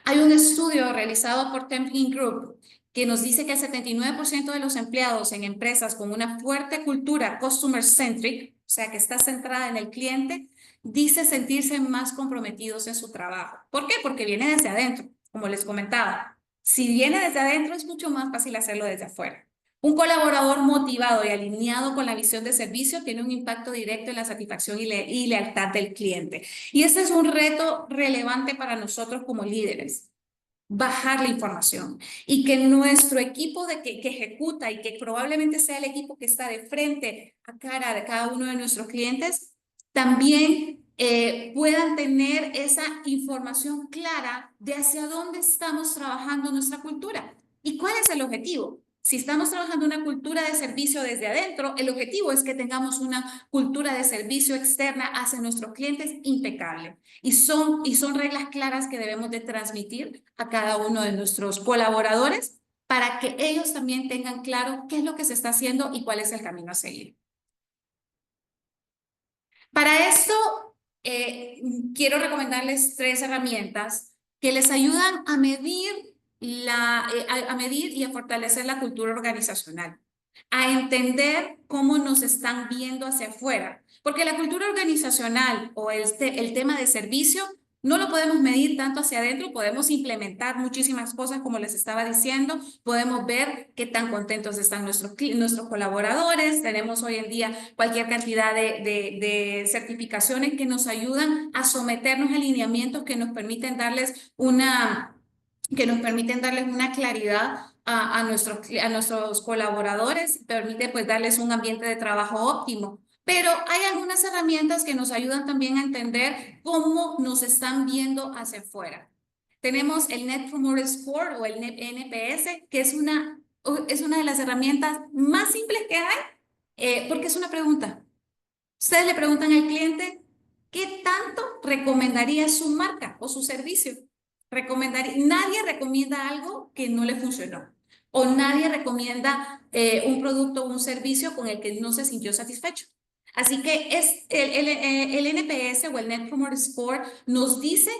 Hay un estudio realizado por Templin Group que nos dice que el 79% de los empleados en empresas con una fuerte cultura customer-centric, o sea, que está centrada en el cliente, dice sentirse más comprometidos en su trabajo. ¿Por qué? Porque viene desde adentro, como les comentaba. Si viene desde adentro, es mucho más fácil hacerlo desde afuera. Un colaborador motivado y alineado con la visión de servicio tiene un impacto directo en la satisfacción y lealtad del cliente. Y este es un reto relevante para nosotros como líderes. Bajar la información y que nuestro equipo que ejecuta y que probablemente sea el equipo que está de frente a cara de cada uno de nuestros clientes, también puedan tener esa información clara de hacia dónde estamos trabajando nuestra cultura y cuál es el objetivo. Si estamos trabajando una cultura de servicio desde adentro, el objetivo es que tengamos una cultura de servicio externa hacia nuestros clientes impecable. Y son reglas claras que debemos de transmitir a cada uno de nuestros colaboradores para que ellos también tengan claro qué es lo que se está haciendo y cuál es el camino a seguir. Para esto, quiero recomendarles 3 herramientas que les ayudan a medir y a fortalecer la cultura organizacional, a entender cómo nos están viendo hacia afuera, porque la cultura organizacional o el tema de servicio No lo podemos medir tanto hacia adentro, podemos implementar muchísimas cosas, como les estaba diciendo, podemos ver qué tan contentos están nuestros colaboradores, tenemos hoy en día cualquier cantidad de certificaciones que nos ayudan a someternos a lineamientos que nos permiten darles una claridad a nuestros colaboradores, permite pues darles un ambiente de trabajo óptimo. Pero hay algunas herramientas que nos ayudan también a entender cómo nos están viendo hacia afuera. Tenemos el Net Promoter Score o el NPS, que es una de las herramientas más simples que hay, porque es una pregunta. Ustedes le preguntan al cliente, ¿qué tanto recomendaría su marca o su servicio? Nadie recomienda algo que no le funcionó. O nadie recomienda un producto o un servicio con el que no se sintió satisfecho. Así que el NPS o el Net Promoter Score nos dice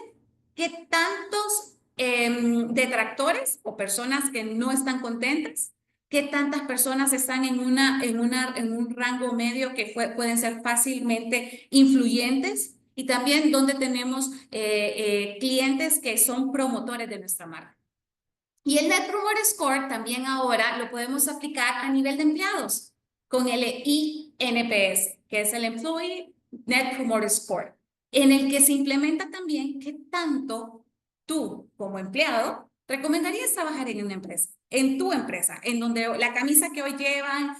qué tantos detractores o personas que no están contentas, qué tantas personas están en un rango medio que pueden ser fácilmente influyentes, y también donde tenemos clientes que son promotores de nuestra marca. Y el Net Promoter Score también ahora lo podemos aplicar a nivel de empleados con el INPS, que es el Employee Net Promoter Score, en el que se implementa también qué tanto tú, como empleado, recomendarías trabajar en una empresa, en tu empresa, en donde la camisa que hoy llevan,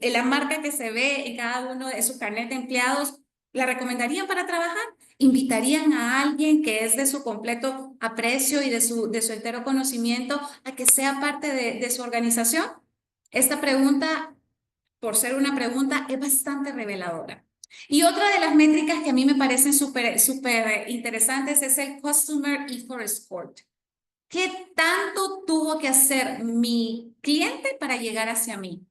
la marca que se ve en cada uno de sus carnet de empleados, ¿la recomendarían para trabajar? ¿Invitarían a alguien que es de su completo aprecio y de su entero conocimiento a que sea parte de su organización? Esta pregunta, por ser una pregunta, es bastante reveladora. Y otra de las métricas que a mí me parecen súper interesantes es el Customer Effort Score. ¿Qué tanto tuvo que hacer mi cliente para llegar hacia mí?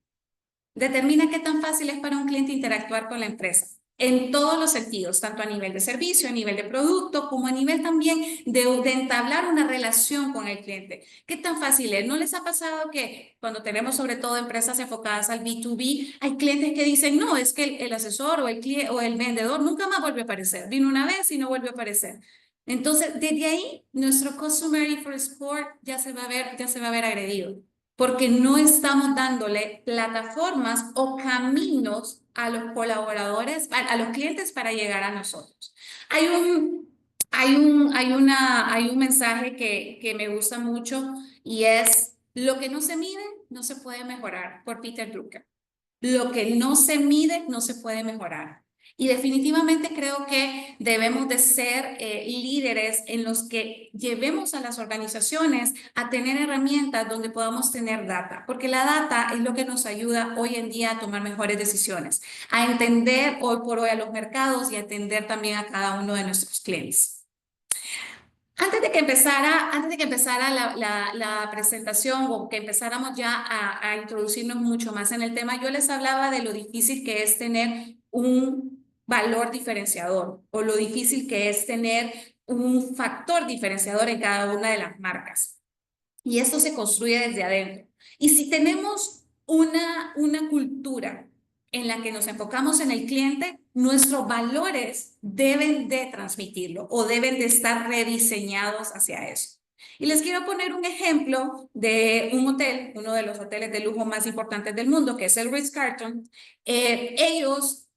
Determina qué tan fácil es para un cliente interactuar con la empresa, en todos los sentidos, tanto a nivel de servicio, a nivel de producto, como a nivel también de entablar una relación con el cliente. ¿Qué tan fácil es? ¿No les ha pasado que cuando tenemos sobre todo empresas enfocadas al B2B, hay clientes que dicen, no, es que el asesor o el vendedor nunca más vuelve a aparecer, vino una vez y no vuelve a aparecer? Entonces, desde ahí, nuestro Customer Effort Score ya se va a ver agredido, porque no estamos dándole plataformas o caminos a los colaboradores, a los clientes para llegar a nosotros. Hay un mensaje que me gusta mucho, y es: lo que no se mide no se puede mejorar, por Peter Drucker. Lo que no se mide no se puede mejorar. Y definitivamente creo que debemos de ser líderes en los que llevemos a las organizaciones a tener herramientas donde podamos tener data, porque la data es lo que nos ayuda hoy en día a tomar mejores decisiones, a entender hoy por hoy a los mercados y a atender también a cada uno de nuestros clientes. Antes de que empezara la presentación, o que empezáramos ya a introducirnos mucho más en el tema, yo les hablaba de lo difícil que es tener un valor diferenciador, o lo difícil que es tener un factor diferenciador en cada una de las marcas. Y esto se construye desde adentro. Y si tenemos una cultura en la que nos enfocamos en el cliente, nuestros valores deben de transmitirlo o deben de estar rediseñados hacia eso. Y les quiero poner un ejemplo de un hotel, uno de los hoteles de lujo más importantes del mundo, que es el Ritz-Carlton. Ellos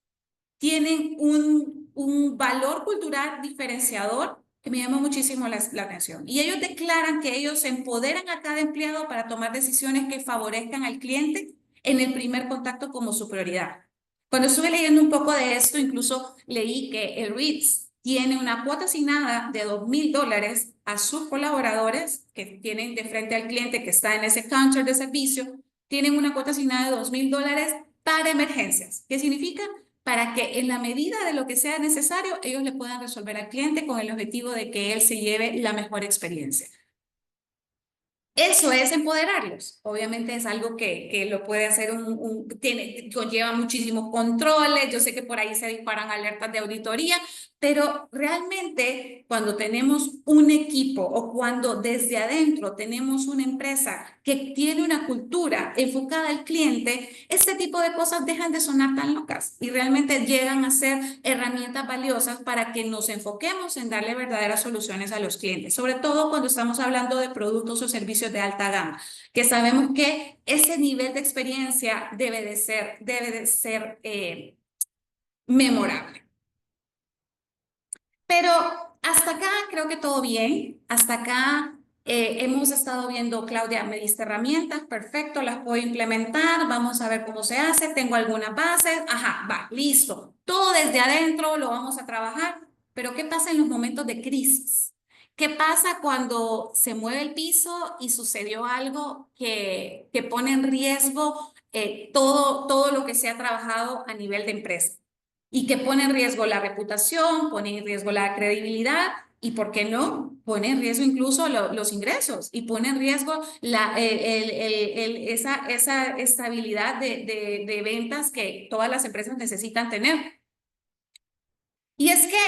tienen un valor cultural diferenciador que me llama muchísimo la atención. Y ellos declaran que ellos empoderan a cada empleado para tomar decisiones que favorezcan al cliente en el primer contacto como su prioridad. Cuando estuve leyendo un poco de esto, incluso leí que el Ritz tiene una cuota asignada de $2,000 a sus colaboradores que tienen de frente al cliente que está en ese counter de servicio. Tienen una cuota asignada de $2,000 para emergencias. ¿Qué significa? Para que en la medida de lo que sea necesario, ellos le puedan resolver al cliente con el objetivo de que él se lleve la mejor experiencia. Eso es empoderarlos. Obviamente es algo que lo puede hacer conlleva muchísimos controles. Yo sé que por ahí se disparan alertas de auditoría, pero realmente cuando tenemos un equipo o cuando desde adentro tenemos una empresa que tiene una cultura estratégica enfocada al cliente, este tipo de cosas dejan de sonar tan locas y realmente llegan a ser herramientas valiosas para que nos enfoquemos en darle verdaderas soluciones a los clientes, sobre todo cuando estamos hablando de productos o servicios de alta gama, que sabemos que ese nivel de experiencia debe de ser memorable. Pero hasta acá creo que todo bien. Hasta acá hemos estado viendo, Claudia, me diste herramientas, perfecto, las puedo implementar, vamos a ver cómo se hace, tengo algunas bases, ajá, va, listo. Todo desde adentro lo vamos a trabajar, pero ¿qué pasa en los momentos de crisis? ¿Qué pasa cuando se mueve el piso y sucedió algo que pone en riesgo todo lo que se ha trabajado a nivel de empresa? Y que pone en riesgo la reputación, pone en riesgo la credibilidad y, ¿por qué no? Pone en riesgo incluso los ingresos y pone en riesgo esa estabilidad de ventas que todas las empresas necesitan tener. Y es que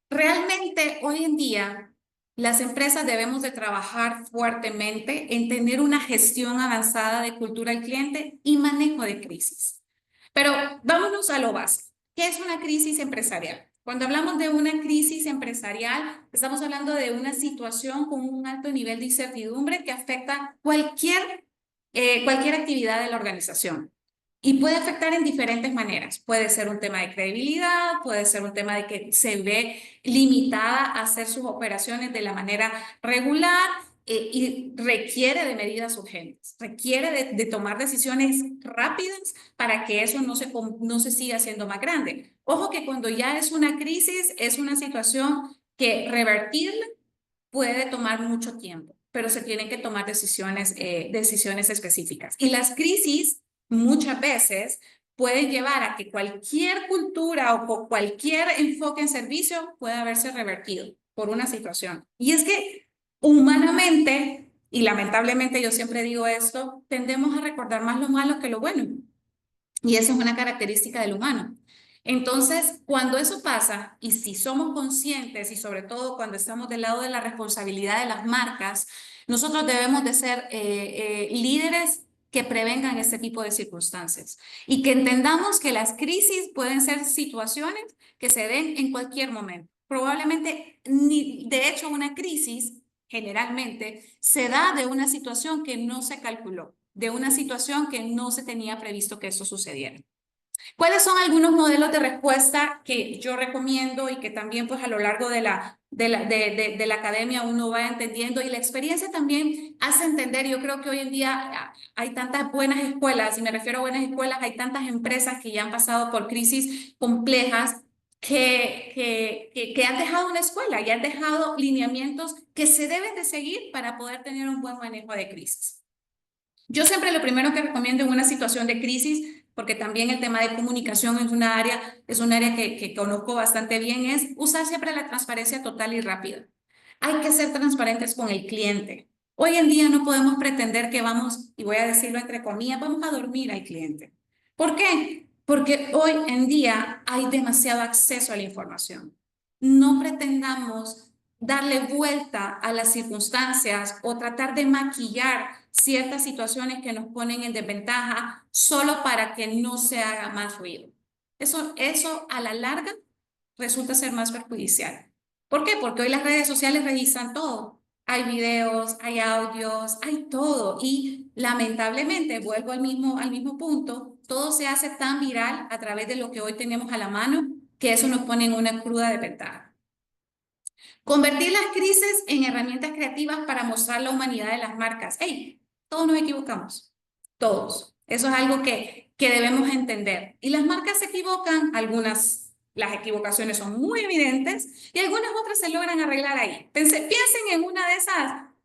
realmente hoy en día las empresas debemos de trabajar fuertemente en tener una gestión avanzada de cultura al cliente y manejo de crisis. Pero vámonos a lo básico. ¿Qué es una crisis empresarial? Cuando hablamos de una crisis empresarial, estamos hablando de una situación con un alto nivel de incertidumbre que afecta cualquier actividad de la organización. Y puede afectar en diferentes maneras. Puede ser un tema de credibilidad, puede ser un tema de que se ve limitada a hacer sus operaciones de la manera regular y requiere de medidas urgentes, requiere de tomar decisiones rápidas para que eso no se siga haciendo más grande. Ojo que cuando ya es una crisis, es una situación que revertirla puede tomar mucho tiempo, pero se tienen que tomar decisiones específicas. Y las crisis muchas veces pueden llevar a que cualquier cultura o cualquier enfoque en servicio pueda haberse revertido por una situación. Y es que humanamente, y lamentablemente yo siempre digo esto, tendemos a recordar más lo malo que lo bueno. Y esa es una característica del humano. Entonces, cuando eso pasa, y si somos conscientes, y sobre todo cuando estamos del lado de la responsabilidad de las marcas, nosotros debemos de ser líderes que prevengan este tipo de circunstancias y que entendamos que las crisis pueden ser situaciones que se den en cualquier momento. Probablemente, de hecho, una crisis generalmente se da de una situación que no se calculó, de una situación que no se tenía previsto que eso sucediera. ¿Cuáles son algunos modelos de respuesta que yo recomiendo y que también pues a lo largo de la academia uno va entendiendo y la experiencia también hace entender? Yo creo que hoy en día hay tantas buenas escuelas, y me refiero a buenas escuelas, hay tantas empresas que ya han pasado por crisis complejas que han dejado una escuela y han dejado lineamientos que se deben de seguir para poder tener un buen manejo de crisis. Yo siempre lo primero que recomiendo en una situación de crisis, porque también el tema de comunicación es un área que conozco bastante bien, es usar siempre la transparencia total y rápida. Hay que ser transparentes con el cliente. Hoy en día no podemos pretender que vamos, y voy a decirlo entre comillas, vamos a dormir al cliente. ¿Por qué? Porque hoy en día hay demasiado acceso a la información. No pretendamos darle vuelta a las circunstancias o tratar de maquillar ciertas situaciones que nos ponen en desventaja solo para que no se haga más ruido. Eso a la larga resulta ser más perjudicial. ¿Por qué? Porque hoy las redes sociales registran todo. Hay videos, hay audios, hay todo. Y lamentablemente, vuelvo al mismo punto, todo se hace tan viral a través de lo que hoy tenemos a la mano que eso nos pone en una cruda desventaja. Convertir las crisis en herramientas creativas para mostrar la humanidad de las marcas. ¡Hey! Todos nos equivocamos. Todos. Eso es algo que debemos entender. Y las marcas se equivocan, las equivocaciones son muy evidentes y algunas otras se logran arreglar ahí. Piensen en una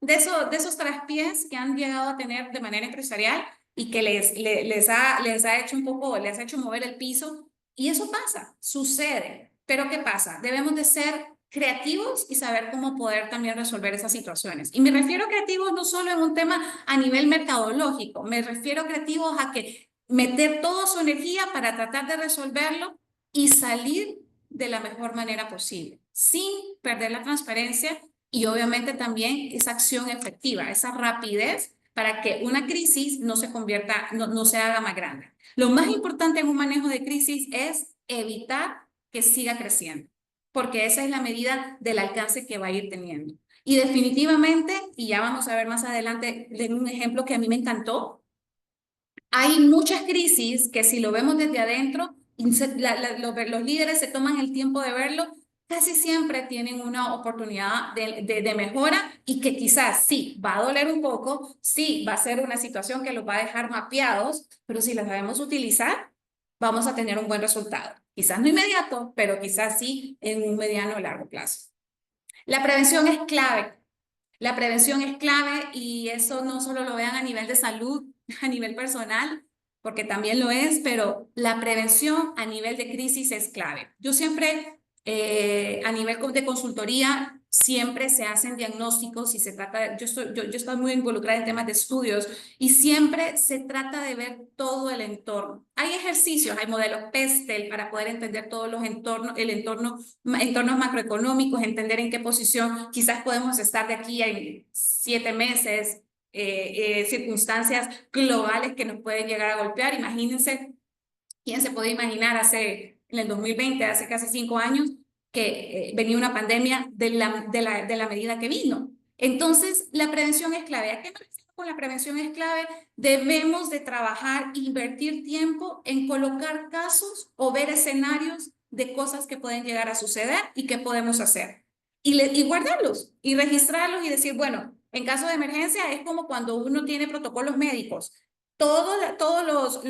de esos traspiés que han llegado a tener de manera empresarial y que les ha hecho les ha hecho mover el piso. Y eso pasa, sucede. Pero ¿qué pasa? Debemos de ser creativos y saber cómo poder también resolver esas situaciones. Y me refiero a creativos no solo en un tema a nivel mercadológico, me refiero a creativos a que meter toda su energía para tratar de resolverlo y salir de la mejor manera posible, sin perder la transparencia y obviamente también esa acción efectiva, esa rapidez para que una crisis no se convierta, no se haga más grande. Lo más importante en un manejo de crisis es evitar que siga creciendo, porque esa es la medida del alcance que va a ir teniendo. Y definitivamente, y ya vamos a ver más adelante, de un ejemplo que a mí me encantó, hay muchas crisis que si lo vemos desde adentro, los líderes se toman el tiempo de verlo, casi siempre tienen una oportunidad de mejora y que quizás sí, va a doler un poco, sí, va a ser una situación que los va a dejar mapeados, pero si la sabemos utilizar, vamos a tener un buen resultado. Quizás no inmediato, pero quizás sí en un mediano o largo plazo. La prevención es clave. La prevención es clave y eso no solo lo vean a nivel de salud, a nivel personal, porque también lo es, pero la prevención a nivel de crisis es clave. Yo siempre, a nivel de consultoría, siempre se hacen diagnósticos y se trata, yo estoy muy involucrada en temas de estudios y siempre se trata de ver todo el entorno. Hay ejercicios, hay modelos PESTEL para poder entender todos los entornos, entornos macroeconómicos, entender en qué posición quizás podemos estar de aquí a 7 meses, circunstancias globales que nos pueden llegar a golpear. Imagínense, ¿quién se puede imaginar en el 2020, hace casi 5 años, que venía una pandemia de la medida que vino? Entonces, la prevención es clave. ¿A qué me refiero con la prevención es clave? Debemos de trabajar, invertir tiempo en colocar casos o ver escenarios de cosas que pueden llegar a suceder y qué podemos hacer. Y guardarlos y registrarlos y decir, bueno, en caso de emergencia es como cuando uno tiene protocolos médicos. Todas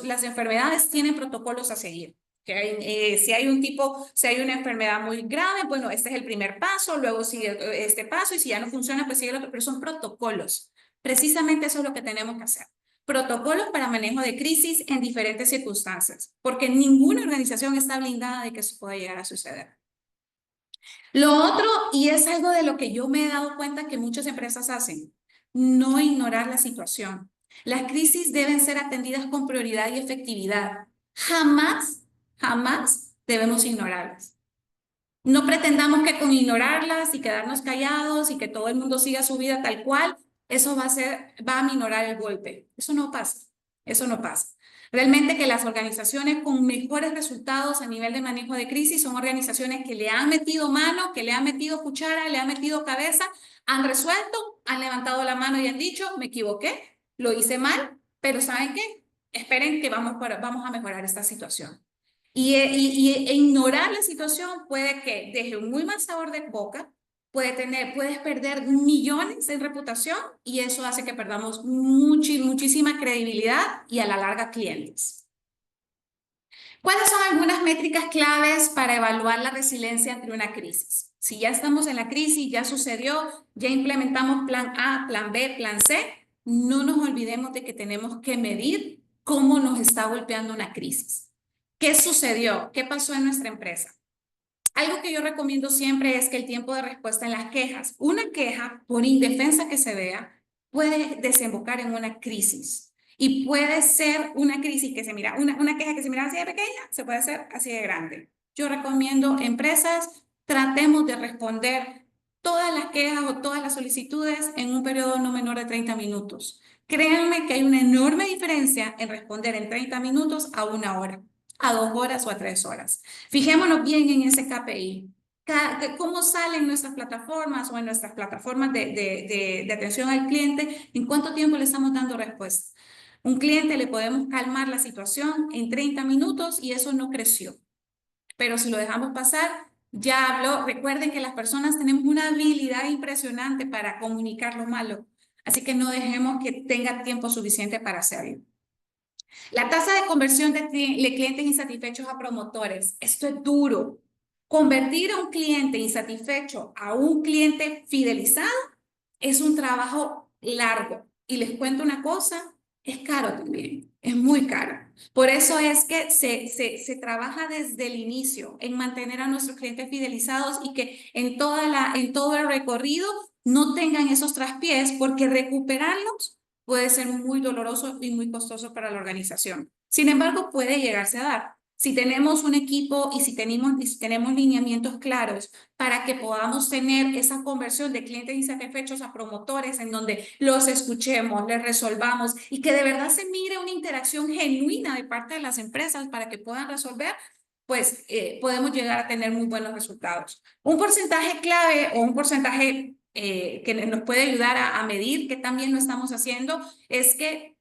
las enfermedades tienen protocolos a seguir. Si hay una enfermedad muy grave, bueno, este es el primer paso, luego sigue este paso y si ya no funciona, pues sigue el otro, pero son protocolos. Precisamente eso es lo que tenemos que hacer. Protocolos para manejo de crisis en diferentes circunstancias, porque ninguna organización está blindada de que eso pueda llegar a suceder. Lo otro, y es algo de lo que yo me he dado cuenta que muchas empresas hacen, no ignorar la situación. Las crisis deben ser atendidas con prioridad y efectividad. Jamás, jamás debemos ignorarlas. No pretendamos que con ignorarlas y quedarnos callados y que todo el mundo siga su vida tal cual, eso va a minorar el golpe. Eso no pasa. Eso no pasa. Realmente que las organizaciones con mejores resultados a nivel de manejo de crisis son organizaciones que le han metido mano, que le han metido cuchara, le han metido cabeza, han resuelto, han levantado la mano y han dicho, me equivoqué, lo hice mal, pero ¿saben qué? Esperen que vamos a mejorar esta situación. E ignorar la situación puede que deje un muy mal sabor de boca, puedes perder millones en reputación y eso hace que perdamos muchísima credibilidad y a la larga clientes. ¿Cuáles son algunas métricas claves para evaluar la resiliencia ante una crisis? Si ya estamos en la crisis, ya sucedió, ya implementamos plan A, plan B, plan C, no nos olvidemos de que tenemos que medir cómo nos está golpeando una crisis. ¿Qué sucedió? ¿Qué pasó en nuestra empresa? Algo que yo recomiendo siempre es que el tiempo de respuesta en las quejas, una queja, por indefensa que se vea, puede desembocar en una crisis. Y puede ser una crisis que se mira, una queja que se mira así de pequeña, se puede hacer así de grande. Yo recomiendo empresas, tratemos de responder todas las quejas o todas las solicitudes en un periodo no menor de 30 minutos. Créanme que hay una enorme diferencia en responder en 30 minutos a 1 hora, a 2 horas o a 3 horas. Fijémonos bien en ese KPI. ¿Cómo salen nuestras plataformas o en nuestras plataformas de atención al cliente? ¿En cuánto tiempo le estamos dando respuesta? Un cliente le podemos calmar la situación en 30 minutos y eso no creció. Pero si lo dejamos pasar, ya habló. Recuerden que las personas tenemos una habilidad impresionante para comunicar lo malo. Así que no dejemos que tenga tiempo suficiente para hacerlo. La tasa de conversión de clientes insatisfechos a promotores. Esto es duro. Convertir a un cliente insatisfecho a un cliente fidelizado es un trabajo largo. Y les cuento una cosa, es caro también, es muy caro. Por eso es que se trabaja desde el inicio en mantener a nuestros clientes fidelizados y que en todo el recorrido no tengan esos traspiés, porque recuperarlos puede ser muy doloroso y muy costoso para la organización. Sin embargo, puede llegarse a dar. si tenemos un equipo y si tenemos lineamientos claros para que podamos tener esa conversión de clientes insatisfechos a promotores en donde los escuchemos, les resolvamos y que de verdad se mire una interacción genuina de parte de las empresas para que puedan resolver, pues podemos llegar a tener muy buenos resultados. Un porcentaje clave o un porcentaje que nos puede ayudar a medir que también lo estamos haciendo es que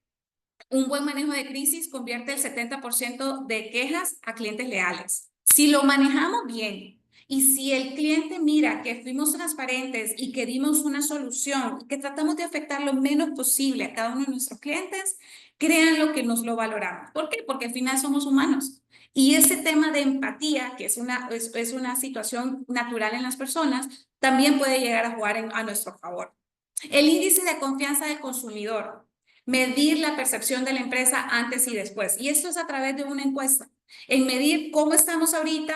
un buen manejo de crisis convierte el 70% de quejas a clientes leales. Si lo manejamos bien y si el cliente mira que fuimos transparentes y que dimos una solución y que tratamos de afectar lo menos posible a cada uno de nuestros clientes, créanlo que nos lo valoramos. ¿Por qué? Porque al final somos humanos. Y ese tema de empatía, que es una situación natural en las personas, también puede llegar a jugar a nuestro favor. El índice de confianza del consumidor. Medir la percepción de la empresa antes y después. Y esto es a través de una encuesta. En medir cómo estamos ahorita,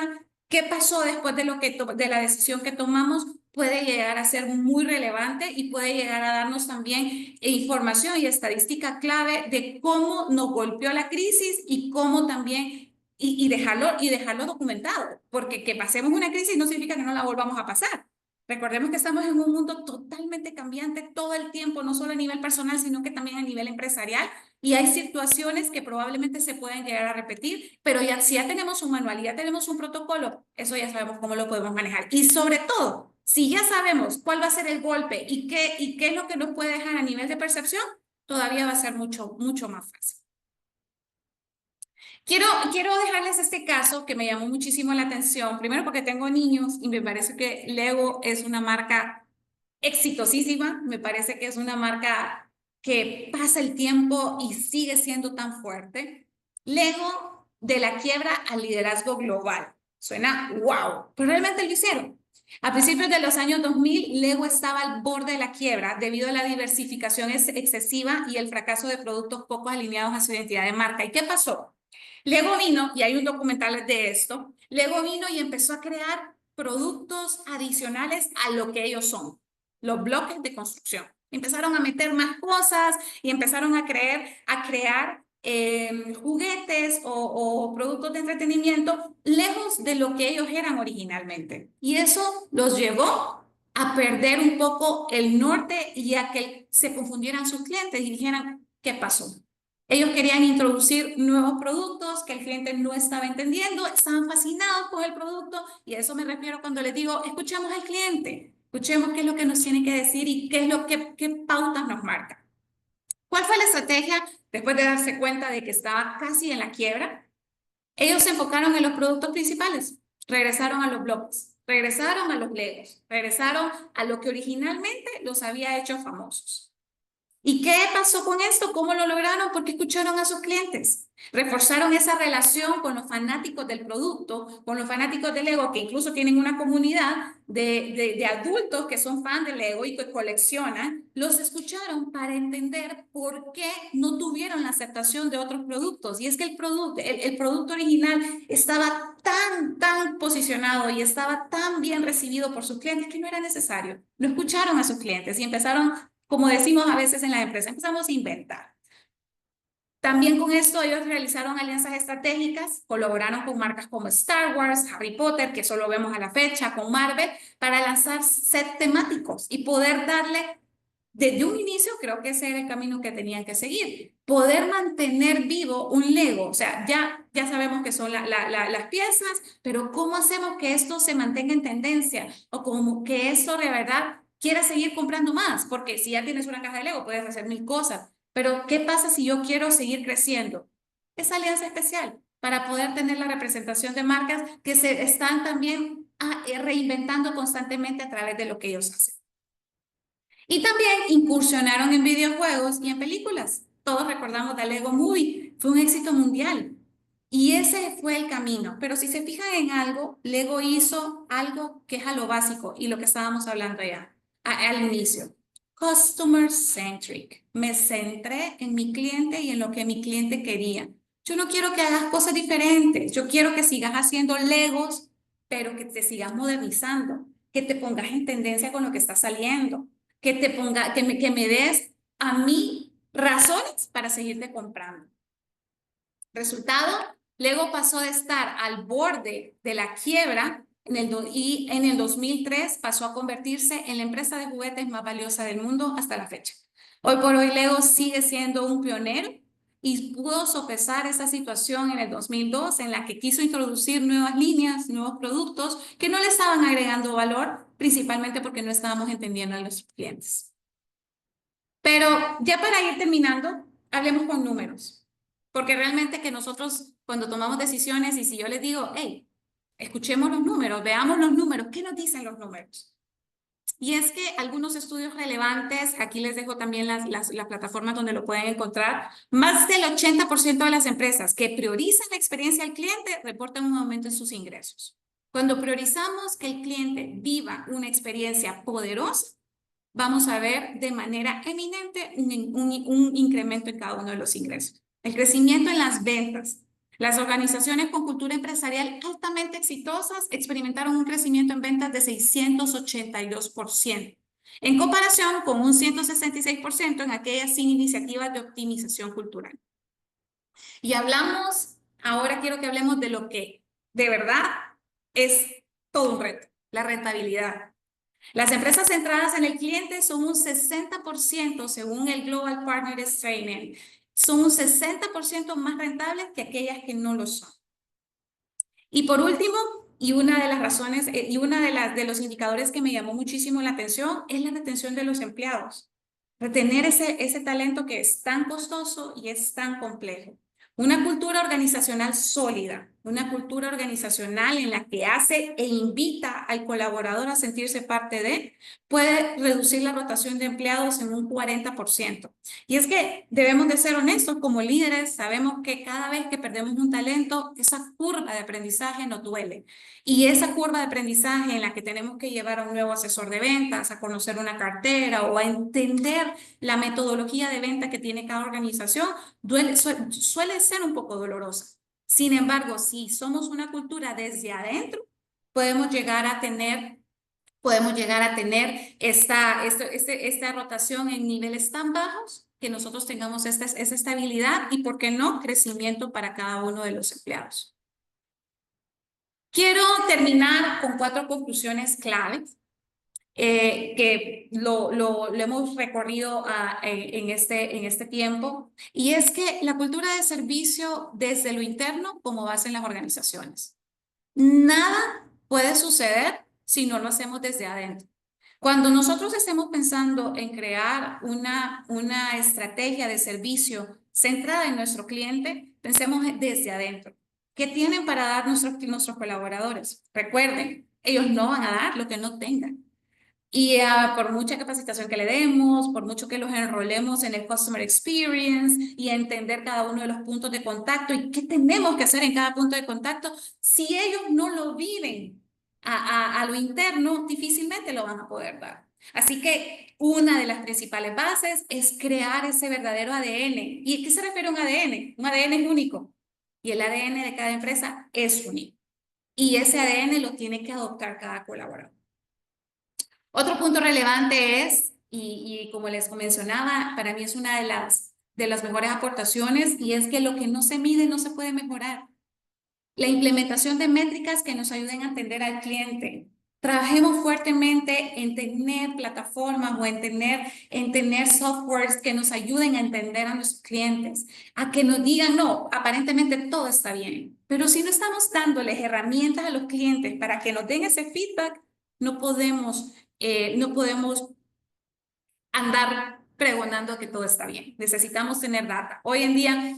qué pasó después de la decisión que tomamos, puede llegar a ser muy relevante y puede llegar a darnos también información y estadística clave de cómo nos golpeó la crisis y cómo también, dejarlo documentado. Porque que pasemos una crisis no significa que no la volvamos a pasar. Recordemos que estamos en un mundo totalmente cambiante todo el tiempo, no solo a nivel personal, sino que también a nivel empresarial. Y hay situaciones que probablemente se pueden llegar a repetir, pero si ya tenemos un manual y ya tenemos un protocolo, eso ya sabemos cómo lo podemos manejar. Y sobre todo, si ya sabemos cuál va a ser el golpe y qué es lo que nos puede dejar a nivel de percepción, todavía va a ser mucho, mucho más fácil. Quiero dejarles este caso que me llamó muchísimo la atención, primero porque tengo niños y me parece que Lego es una marca exitosísima, me parece que es una marca que pasa el tiempo y sigue siendo tan fuerte. Lego de la quiebra al liderazgo global. Suena wow, pero realmente lo hicieron. A principios de los años 2000, Lego estaba al borde de la quiebra debido a la diversificación excesiva y el fracaso de productos poco alineados a su identidad de marca. ¿Y qué pasó? Lego vino, y hay un documental de esto, Lego vino y empezó a crear productos adicionales a lo que ellos son, los bloques de construcción. Empezaron a meter más cosas y empezaron a crear juguetes o productos de entretenimiento lejos de lo que ellos eran originalmente. Y eso los llevó a perder un poco el norte y a que se confundieran sus clientes y dijeran, ¿qué pasó? Ellos querían introducir nuevos productos que el cliente no estaba entendiendo, estaban fascinados con el producto y a eso me refiero cuando les digo, escuchemos al cliente, escuchemos qué es lo que nos tiene que decir y qué pautas nos marca. ¿Cuál fue la estrategia después de darse cuenta de que estaba casi en la quiebra? Ellos se enfocaron en los productos principales, regresaron a los bloques, regresaron a los legos, regresaron a lo que originalmente los había hecho famosos. ¿Y qué pasó con esto? ¿Cómo lo lograron? Porque escucharon a sus clientes. Reforzaron esa relación con los fanáticos del producto, con los fanáticos del Lego, que incluso tienen una comunidad de adultos que son fan del Lego y que coleccionan. Los escucharon para entender por qué no tuvieron la aceptación de otros productos. Y es que el producto original estaba tan posicionado y estaba tan bien recibido por sus clientes que no era necesario. No escucharon a sus clientes y empezaron, como decimos a veces en la empresa, empezamos a inventar. También con esto ellos realizaron alianzas estratégicas, colaboraron con marcas como Star Wars, Harry Potter, que eso lo vemos a la fecha, con Marvel, para lanzar set temáticos y poder darle, desde un inicio, creo que ese era el camino que tenían que seguir, poder mantener vivo un Lego. O sea, ya sabemos que son las piezas, pero ¿cómo hacemos que esto se mantenga en tendencia? O como que esto de verdad quiera seguir comprando más, porque si ya tienes una caja de Lego, puedes hacer mil cosas. Pero, ¿qué pasa si yo quiero seguir creciendo? Esa alianza especial para poder tener la representación de marcas que se están también reinventando constantemente a través de lo que ellos hacen. Y también incursionaron en videojuegos y en películas. Todos recordamos The Lego Movie, fue un éxito mundial. Y ese fue el camino. Pero si se fijan en algo, Lego hizo algo que es a lo básico y lo que estábamos hablando ya al inicio. Customer centric. Me centré en mi cliente y en lo que mi cliente quería. Yo no quiero que hagas cosas diferentes. Yo quiero que sigas haciendo Legos, pero que te sigas modernizando, que te pongas en tendencia con lo que está saliendo, que me des a mí razones para seguirte comprando. Resultado, Luego pasó de estar al borde de la quiebra y en el 2003 pasó a convertirse en la empresa de juguetes más valiosa del mundo hasta la fecha. Hoy por hoy Lego sigue siendo un pionero y pudo sopesar esa situación en el 2002 en la que quiso introducir nuevas líneas, nuevos productos que no le estaban agregando valor, principalmente porque no estábamos entendiendo a los clientes. Pero ya para ir terminando, hablemos con números, porque realmente que nosotros cuando tomamos decisiones y si yo les digo, hey, escuchemos los números, veamos los números, ¿qué nos dicen los números? Y es que algunos estudios relevantes, aquí les dejo también las plataformas donde lo pueden encontrar, más del 80% de las empresas que priorizan la experiencia del cliente reportan un aumento en sus ingresos. Cuando priorizamos que el cliente viva una experiencia poderosa, vamos a ver de manera eminente un incremento en cada uno de los ingresos. El crecimiento en las ventas. Las organizaciones con cultura empresarial altamente exitosas experimentaron un crecimiento en ventas de 682%, en comparación con un 166% en aquellas sin iniciativas de optimización cultural. Y ahora quiero que hablemos de lo que de verdad es todo un reto, la rentabilidad. Las empresas centradas en el cliente son un 60% según el Global Partners Training. Son un 60% más rentables que aquellas que no lo son. Y por último, y una de las razones, y una de los indicadores que me llamó muchísimo la atención es la retención de los empleados. Retener ese talento que es tan costoso y es tan complejo. Una cultura organizacional sólida, una cultura organizacional en la que hace e invita al colaborador a sentirse parte de, puede reducir la rotación de empleados en un 40%. Y es que debemos de ser honestos como líderes, sabemos que cada vez que perdemos un talento, esa curva de aprendizaje nos duele. Y esa curva de aprendizaje en la que tenemos que llevar a un nuevo asesor de ventas, a conocer una cartera o a entender la metodología de venta que tiene cada organización, suele ser un poco dolorosa. Sin embargo, si somos una cultura desde adentro, podemos llegar a tener esta rotación en niveles tan bajos que nosotros tengamos esa estabilidad y, ¿por qué no?, crecimiento para cada uno de los empleados. Quiero terminar con 4 conclusiones claves que lo hemos recorrido en este tiempo, y es que la cultura de servicio desde lo interno como base en las organizaciones. Nada puede suceder si no lo hacemos desde adentro. Cuando nosotros estemos pensando en crear una estrategia de servicio centrada en nuestro cliente, pensemos desde adentro. ¿Qué tienen para dar nuestros colaboradores? Recuerden, ellos no van a dar lo que no tengan. Y por mucha capacitación que le demos, por mucho que los enrolemos en el Customer Experience y entender cada uno de los puntos de contacto y qué tenemos que hacer en cada punto de contacto, si ellos no lo viven a lo interno, difícilmente lo van a poder dar. Así que una de las principales bases es crear ese verdadero ADN. ¿Y a qué se refiere un ADN? Un ADN es único y el ADN de cada empresa es único. Y ese ADN lo tiene que adoptar cada colaborador. Otro punto relevante es, y como les mencionaba, para mí es una de las mejores aportaciones, y es que lo que no se mide no se puede mejorar. La implementación de métricas que nos ayuden a entender al cliente. Trabajemos fuertemente en tener plataformas o en tener softwares que nos ayuden a entender a nuestros clientes, a que nos digan, no, aparentemente todo está bien, pero si no estamos dándoles herramientas a los clientes para que nos den ese feedback, no podemos andar pregonando que todo está bien. Necesitamos tener data. Hoy en día,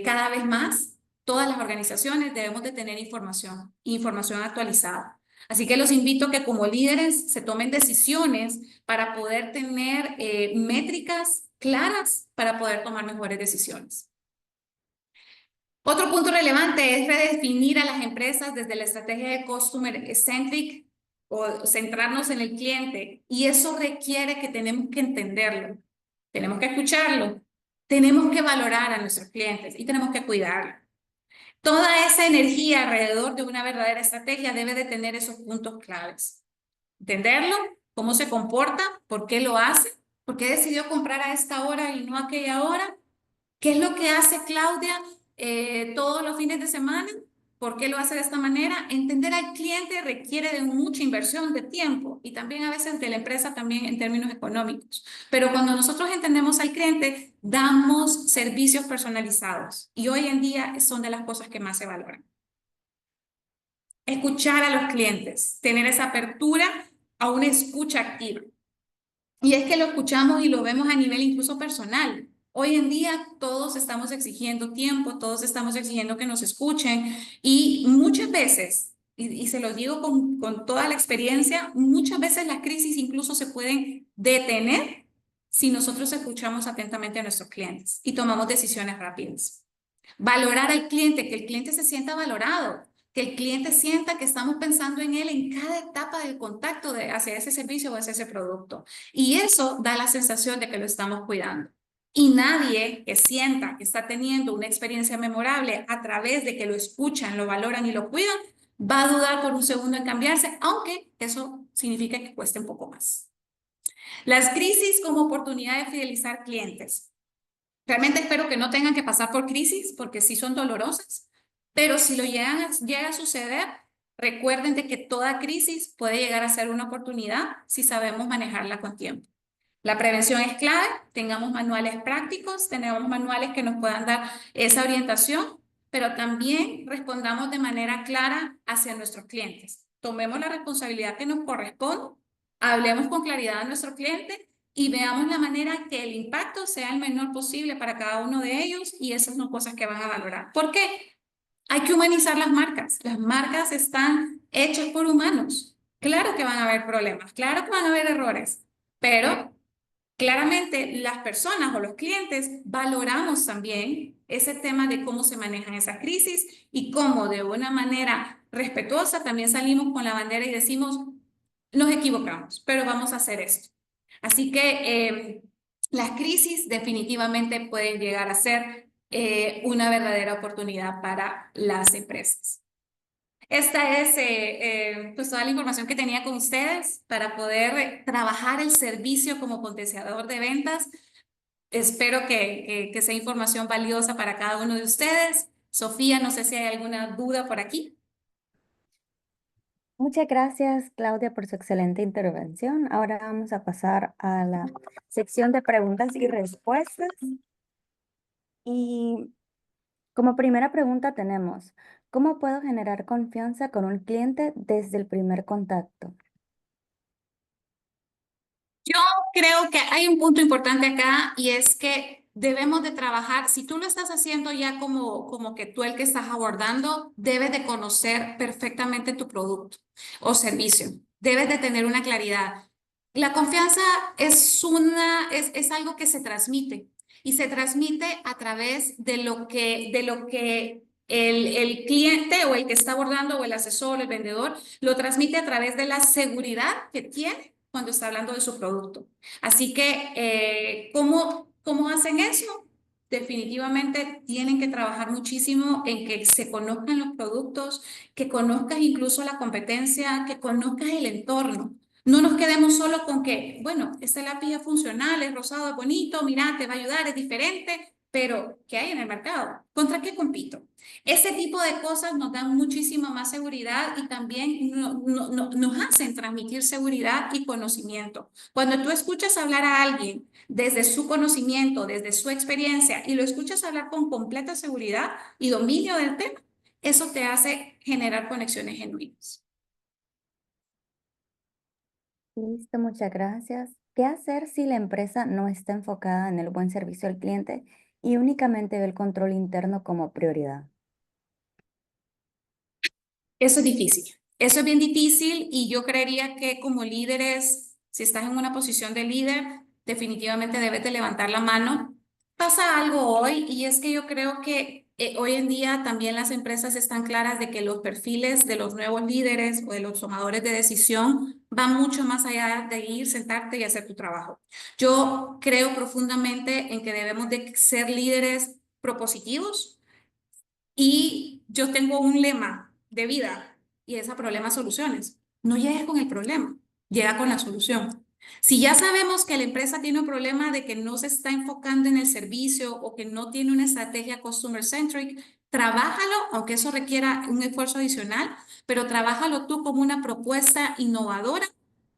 cada vez más, todas las organizaciones debemos de tener información actualizada. Así que los invito a que como líderes se tomen decisiones para poder tener métricas claras para poder tomar mejores decisiones. Otro punto relevante es redefinir a las empresas desde la estrategia de Customer Centric o centrarnos en el cliente, y eso requiere que tenemos que entenderlo, tenemos que escucharlo, tenemos que valorar a nuestros clientes y tenemos que cuidarlo. Toda esa energía alrededor de una verdadera estrategia debe de tener esos puntos claves. Entenderlo, cómo se comporta, por qué lo hace, por qué decidió comprar a esta hora y no a aquella hora, qué es lo que hace Claudia todos los fines de semana. ¿Por qué lo hace de esta manera? Entender al cliente requiere de mucha inversión de tiempo y también a veces de la empresa también en términos económicos. Pero cuando nosotros entendemos al cliente, damos servicios personalizados y hoy en día son de las cosas que más se valoran. Escuchar a los clientes, tener esa apertura a una escucha activa. Y es que lo escuchamos y lo vemos a nivel incluso personal. Hoy en día todos estamos exigiendo tiempo, todos estamos exigiendo que nos escuchen y muchas veces, y se lo digo con toda la experiencia, muchas veces las crisis incluso se pueden detener si nosotros escuchamos atentamente a nuestros clientes y tomamos decisiones rápidas. Valorar al cliente, que el cliente se sienta valorado, que el cliente sienta que estamos pensando en él en cada etapa del contacto hacia ese servicio o hacia ese producto. Y eso da la sensación de que lo estamos cuidando. Y nadie que sienta que está teniendo una experiencia memorable a través de que lo escuchan, lo valoran y lo cuidan, va a dudar por un segundo en cambiarse, aunque eso significa que cueste un poco más. Las crisis como oportunidad de fidelizar clientes. Realmente espero que no tengan que pasar por crisis porque sí son dolorosas, pero si llega a suceder, recuerden de que toda crisis puede llegar a ser una oportunidad si sabemos manejarla con tiempo. La prevención es clave, tengamos manuales prácticos, tenemos manuales que nos puedan dar esa orientación, pero también respondamos de manera clara hacia nuestros clientes. Tomemos la responsabilidad que nos corresponde, hablemos con claridad a nuestro cliente y veamos la manera que el impacto sea el menor posible para cada uno de ellos y esas son cosas que van a valorar. ¿Por qué? Hay que humanizar las marcas. Las marcas están hechas por humanos. Claro que van a haber problemas, claro que van a haber errores, pero claramente las personas o los clientes valoramos también ese tema de cómo se manejan esas crisis y cómo de una manera respetuosa también salimos con la bandera y decimos, nos equivocamos, pero vamos a hacer esto. Así que las crisis definitivamente pueden llegar a ser una verdadera oportunidad para las empresas. Esta es pues toda la información que tenía con ustedes para poder trabajar el servicio como potenciador de ventas. Espero que sea información valiosa para cada uno de ustedes. Sofía, no sé si hay alguna duda por aquí.
Muchas gracias, Claudia, por su excelente intervención. Ahora vamos a pasar a la sección de preguntas y respuestas. Y como primera pregunta tenemos, ¿cómo puedo generar confianza con un cliente desde el primer contacto?
Yo creo que hay un punto importante acá y es que debemos de trabajar, si tú lo estás haciendo ya como que tú el que estás abordando, debes de conocer perfectamente tu producto o servicio, debes de tener una claridad. La confianza es algo que se transmite y se transmite a través de lo que el cliente o el que está abordando o el asesor, el vendedor, lo transmite a través de la seguridad que tiene cuando está hablando de su producto. Así que, ¿cómo hacen eso? Definitivamente tienen que trabajar muchísimo en que se conozcan los productos, que conozcas incluso la competencia, que conozcas el entorno. No nos quedemos solo con que, bueno, este lápiz es funcional, es rosado, es bonito, mira, te va a ayudar, es diferente, pero ¿qué hay en el mercado? ¿Contra qué compito? Ese tipo de cosas nos dan muchísima más seguridad y también nos hacen transmitir seguridad y conocimiento. Cuando tú escuchas hablar a alguien desde su conocimiento, desde su experiencia y lo escuchas hablar con completa seguridad y dominio del tema, eso te hace generar conexiones genuinas.
Listo, muchas gracias. ¿Qué hacer si la empresa no está enfocada en el buen servicio al cliente y únicamente ve el control interno como prioridad?
Eso es difícil. Eso es bien difícil y yo creería que como líderes, si estás en una posición de líder, definitivamente debes de levantar la mano. Pasa algo hoy y es que yo creo que hoy en día también las empresas están claras de que los perfiles de los nuevos líderes o de los tomadores de decisión van mucho más allá de ir, sentarte y hacer tu trabajo. Yo creo profundamente en que debemos de ser líderes propositivos y yo tengo un lema de vida y es a problemas soluciones. No llegues con el problema, llega con la solución. Si ya sabemos que la empresa tiene un problema de que no se está enfocando en el servicio o que no tiene una estrategia customer centric, trabájalo, aunque eso requiera un esfuerzo adicional, pero trabájalo tú como una propuesta innovadora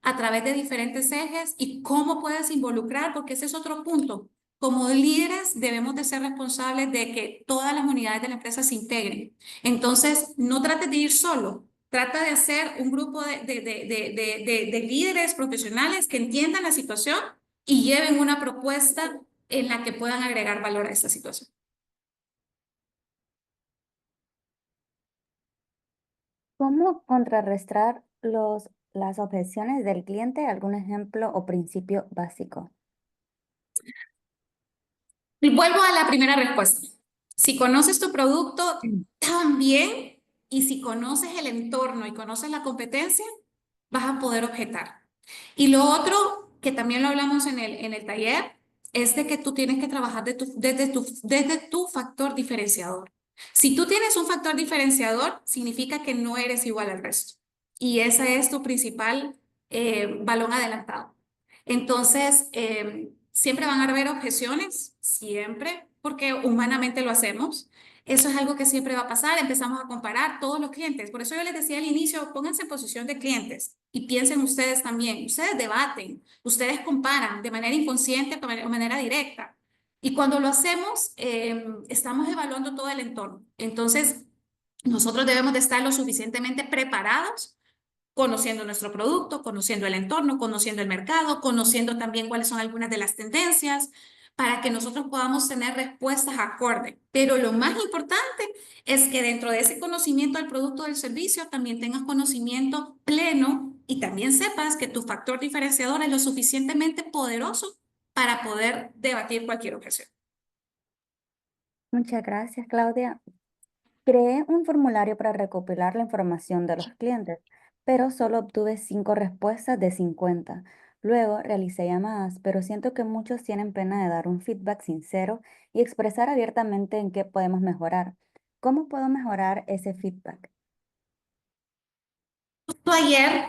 a través de diferentes ejes y cómo puedes involucrar, porque ese es otro punto. Como líderes debemos de ser responsables de que todas las unidades de la empresa se integren. Entonces, no trates de ir solo. Trata de hacer un grupo de líderes profesionales que entiendan la situación y lleven una propuesta en la que puedan agregar valor a esta situación.
¿Cómo contrarrestar las objeciones del cliente? ¿Algún ejemplo o principio básico?
Y vuelvo a la primera respuesta. Si conoces tu producto
Mm.
tan bien y si conoces el entorno y conoces la competencia, vas a poder objetar. Y lo otro, que también lo hablamos en el taller, es de que tú tienes que trabajar desde tu factor diferenciador. Si tú tienes un factor diferenciador, significa que no eres igual al resto. Y ese es tu principal balón adelantado. Entonces, siempre van a haber objeciones, siempre, porque humanamente lo hacemos. Eso es algo que siempre va a pasar. Empezamos a comparar todos los clientes. Por eso yo les decía al inicio, pónganse en posición de clientes y piensen ustedes también. Ustedes debaten, ustedes comparan de manera inconsciente o de manera directa. Y cuando lo hacemos, estamos evaluando todo el entorno. Entonces, nosotros debemos de estar lo suficientemente preparados conociendo nuestro producto, conociendo el entorno, conociendo el mercado, conociendo también cuáles son algunas de las tendencias, para que nosotros podamos tener respuestas acorde. Pero lo más importante es que dentro de ese conocimiento del producto o del servicio también tengas conocimiento pleno y también sepas que tu factor diferenciador es lo suficientemente poderoso para poder debatir cualquier objeción.
Muchas gracias, Claudia. Creé un formulario para recopilar la información de los clientes, pero solo obtuve 5 respuestas de 50. Luego realicé llamadas, pero siento que muchos tienen pena de dar un feedback sincero y expresar abiertamente en qué podemos mejorar. ¿Cómo puedo mejorar ese feedback?
Justo ayer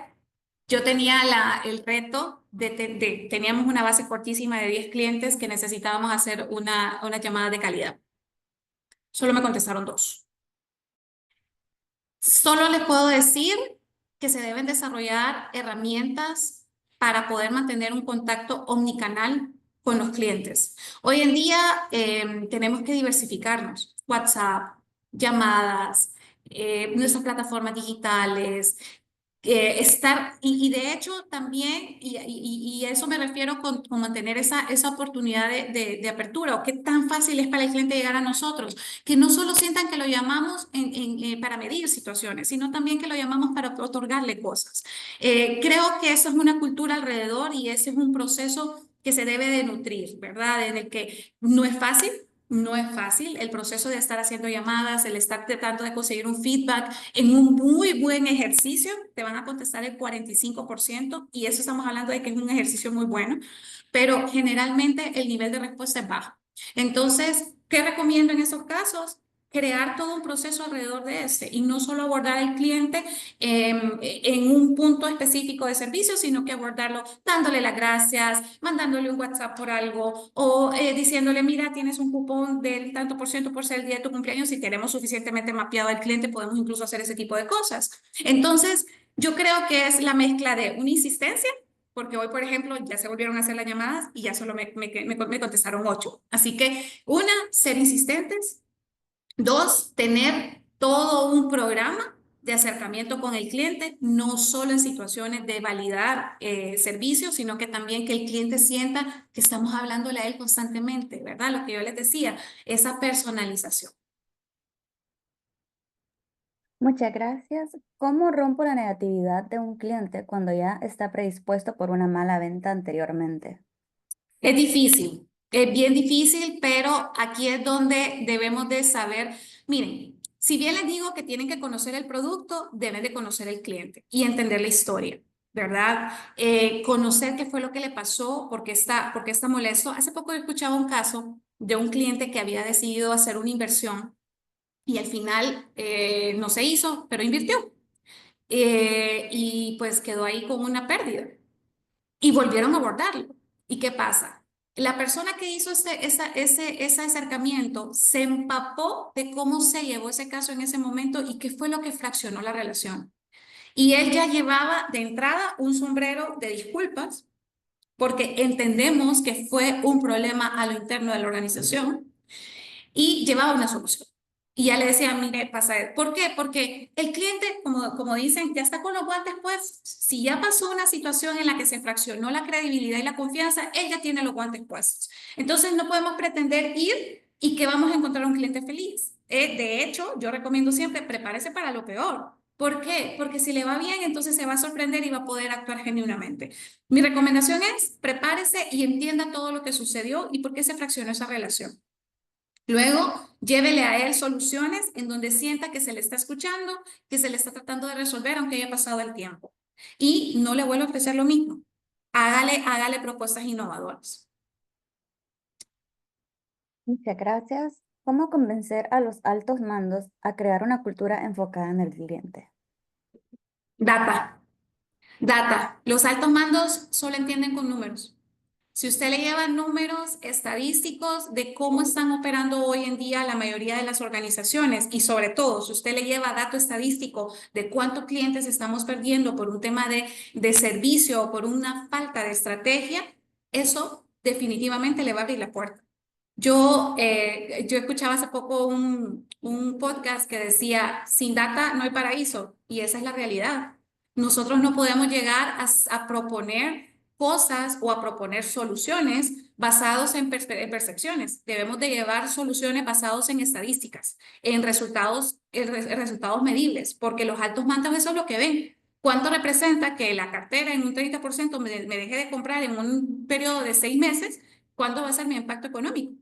yo tenía el reto teníamos una base cortísima de 10 clientes que necesitábamos hacer una llamada de calidad. Solo me contestaron 2. Solo les puedo decir que se deben desarrollar herramientas para poder mantener un contacto omnicanal con los clientes. Hoy en día tenemos que diversificarnos. WhatsApp, llamadas, nuestras plataformas digitales, y de hecho también, y a eso me refiero con mantener esa oportunidad de apertura, o qué tan fácil es para el cliente llegar a nosotros, que no solo sientan que lo llamamos para medir situaciones, sino también que lo llamamos para otorgarle cosas. Creo que eso es una cultura alrededor y ese es un proceso que se debe de nutrir, ¿verdad? En el que no es fácil. No es fácil el proceso de estar haciendo llamadas, el estar tratando de conseguir un feedback en un muy buen ejercicio, te van a contestar el 45% y eso estamos hablando de que es un ejercicio muy bueno, pero generalmente el nivel de respuesta es bajo. Entonces, ¿qué recomiendo en esos casos? Crear todo un proceso alrededor de ese y no solo abordar al cliente en un punto específico de servicio, sino que abordarlo dándole las gracias, mandándole un WhatsApp por algo o diciéndole, mira, tienes un cupón del tanto por ciento por ser el día de tu cumpleaños. Si tenemos suficientemente mapeado al cliente, podemos incluso hacer ese tipo de cosas. Entonces, yo creo que es la mezcla de una insistencia, porque hoy, por ejemplo, ya se volvieron a hacer las llamadas y ya solo me contestaron 8. Así que, una, ser insistentes. Dos, tener todo un programa de acercamiento con el cliente, no solo en situaciones de validar servicios, sino que también que el cliente sienta que estamos hablándole a él constantemente, ¿verdad? Lo que yo les decía, esa personalización.
Muchas gracias. ¿Cómo rompo la negatividad de un cliente cuando ya está predispuesto por una mala venta anteriormente?
Es difícil, es bien difícil, pero aquí es donde debemos de saber, miren, si bien les digo que tienen que conocer el producto, deben de conocer el cliente y entender la historia, ¿verdad? Conocer qué fue lo que le pasó, por qué está molesto. Hace poco he escuchado un caso de un cliente que había decidido hacer una inversión y al final no se hizo, pero invirtió. Y pues quedó ahí con una pérdida. y volvieron a abordarlo. ¿Y qué pasa? La persona que hizo ese acercamiento se empapó de cómo se llevó ese caso en ese momento y qué fue lo que fraccionó la relación. Y él ya llevaba de entrada un sombrero de disculpas porque entendemos que fue un problema a lo interno de la organización y llevaba una solución. Y ya le decía, mire, pasa, ¿por qué? Porque el cliente, como dicen, ya está con los guantes puestos. Si ya pasó una situación en la que se fraccionó la credibilidad y la confianza, él ya tiene los guantes puestos. Entonces no podemos pretender ir y que vamos a encontrar un cliente feliz. De hecho, yo recomiendo siempre, prepárese para lo peor. ¿Por qué? Porque si le va bien, entonces se va a sorprender y va a poder actuar genuinamente. Mi recomendación es, prepárese y entienda todo lo que sucedió y por qué se fraccionó esa relación. Luego, llévele a él soluciones en donde sienta que se le está escuchando, que se le está tratando de resolver, aunque haya pasado el tiempo. Y no le vuelva a ofrecer lo mismo. Hágale propuestas innovadoras.
Muchas gracias. ¿Cómo convencer a los altos mandos a crear una cultura enfocada en el cliente?
Data. Data. Los altos mandos solo entienden con números. Si usted le lleva números estadísticos de cómo están operando hoy en día la mayoría de las organizaciones y sobre todo si usted le lleva dato estadístico de cuántos clientes estamos perdiendo por un tema de servicio o por una falta de estrategia, eso definitivamente le va a abrir la puerta. Yo escuchaba hace poco un podcast que decía, sin data no hay paraíso, y esa es la realidad. Nosotros no podemos llegar a proponer cosas o a proponer soluciones basados en percepciones. Debemos de llevar soluciones basadas en estadísticas, en resultados medibles, porque los altos mandos eso es lo que ven. ¿Cuánto representa que la cartera en un 30% me deje de comprar en un periodo de 6 meses? ¿Cuánto va a ser mi impacto económico?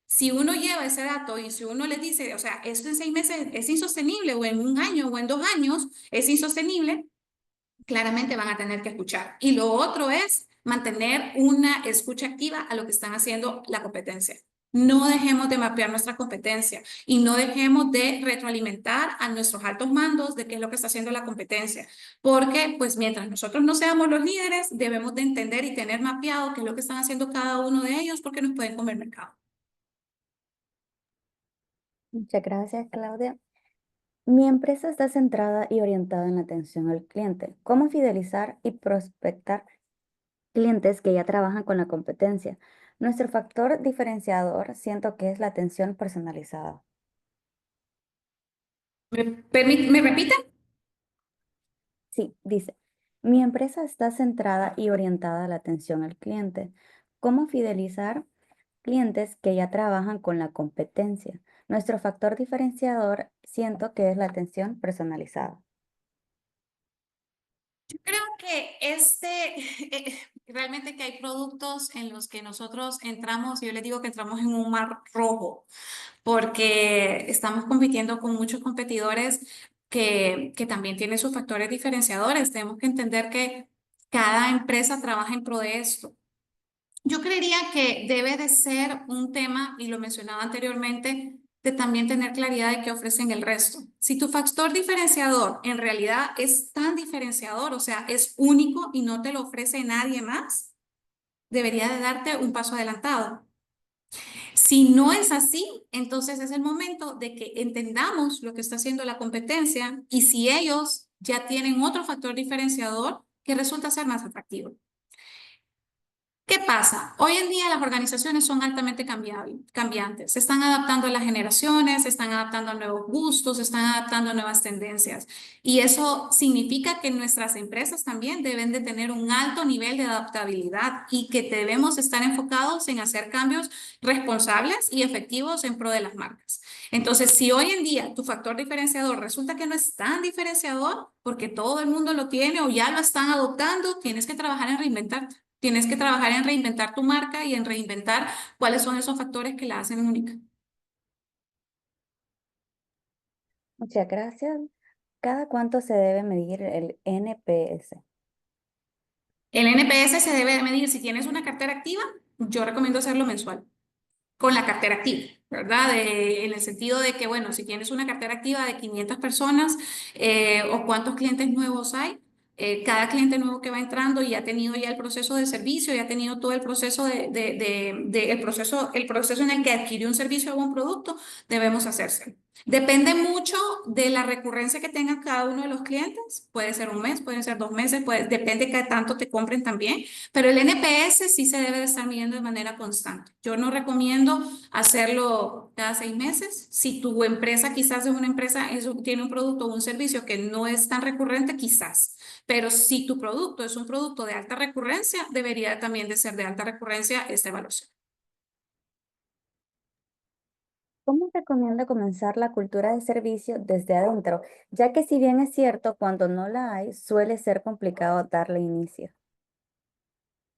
Si uno lleva ese dato y si uno les dice, o sea, esto en 6 meses es insostenible, o en un año o en 2 años es insostenible, claramente van a tener que escuchar. Y lo otro es mantener una escucha activa a lo que están haciendo la competencia. No dejemos de mapear nuestra competencia y no dejemos de retroalimentar a nuestros altos mandos de qué es lo que está haciendo la competencia. Porque, pues, mientras nosotros no seamos los líderes, debemos de entender y tener mapeado qué es lo que están haciendo cada uno de ellos porque nos pueden comer mercado.
Muchas gracias, Claudia. Mi empresa está centrada y orientada en la atención al cliente. ¿Cómo fidelizar y prospectar clientes que ya trabajan con la competencia? Nuestro factor diferenciador siento que es la atención personalizada.
¿Me repiten?
Sí, dice, mi empresa está centrada y orientada a la atención al cliente. ¿Cómo fidelizar clientes que ya trabajan con la competencia? Nuestro factor diferenciador siento que es la atención personalizada.
Yo creo que realmente que hay productos en los que nosotros entramos, yo les digo que entramos en un mar rojo, porque estamos compitiendo con muchos competidores que también tienen sus factores diferenciadores. Tenemos que entender que cada empresa trabaja en pro de esto. Yo creería que debe de ser un tema, y lo mencionaba anteriormente, de también tener claridad de qué ofrecen el resto. Si tu factor diferenciador en realidad es tan diferenciador, o sea, es único y no te lo ofrece nadie más, debería de darte un paso adelantado. Si no es así, entonces es el momento de que entendamos lo que está haciendo la competencia y si ellos ya tienen otro factor diferenciador que resulta ser más atractivo. ¿Qué pasa? Hoy en día las organizaciones son altamente cambiantes. Se están adaptando a las generaciones, se están adaptando a nuevos gustos, se están adaptando a nuevas tendencias. Y eso significa que nuestras empresas también deben de tener un alto nivel de adaptabilidad y que debemos estar enfocados en hacer cambios responsables y efectivos en pro de las marcas. Entonces, si hoy en día tu factor diferenciador resulta que no es tan diferenciador porque todo el mundo lo tiene o ya lo están adoptando, tienes que trabajar en reinventarte. Tienes que trabajar en reinventar tu marca y en reinventar cuáles son esos factores que la hacen única.
Muchas gracias. ¿Cada cuánto se debe medir el NPS?
El NPS se debe medir si tienes una cartera activa, yo recomiendo hacerlo mensual, con la cartera activa, ¿verdad? En el sentido de que, bueno, si tienes una cartera activa de 500 personas o cuántos clientes nuevos hay, cada cliente nuevo que va entrando y ha tenido ya el proceso de servicio, ya ha tenido todo el proceso el proceso en el que adquirió un servicio o un producto, debemos hacerse. Depende mucho de la recurrencia que tenga cada uno de los clientes. Puede ser un mes, pueden ser 2 meses, depende de qué tanto te compren también. Pero el NPS sí se debe de estar midiendo de manera constante. Yo no recomiendo hacerlo cada 6 meses. Si tu empresa quizás es una empresa, tiene un producto o un servicio que no es tan recurrente, quizás. Pero si tu producto es un producto de alta recurrencia, debería también de ser de alta recurrencia esta evaluación.
¿Cómo recomienda comenzar la cultura de servicio desde adentro? Ya que si bien es cierto, cuando no la hay, suele ser complicado darle inicio.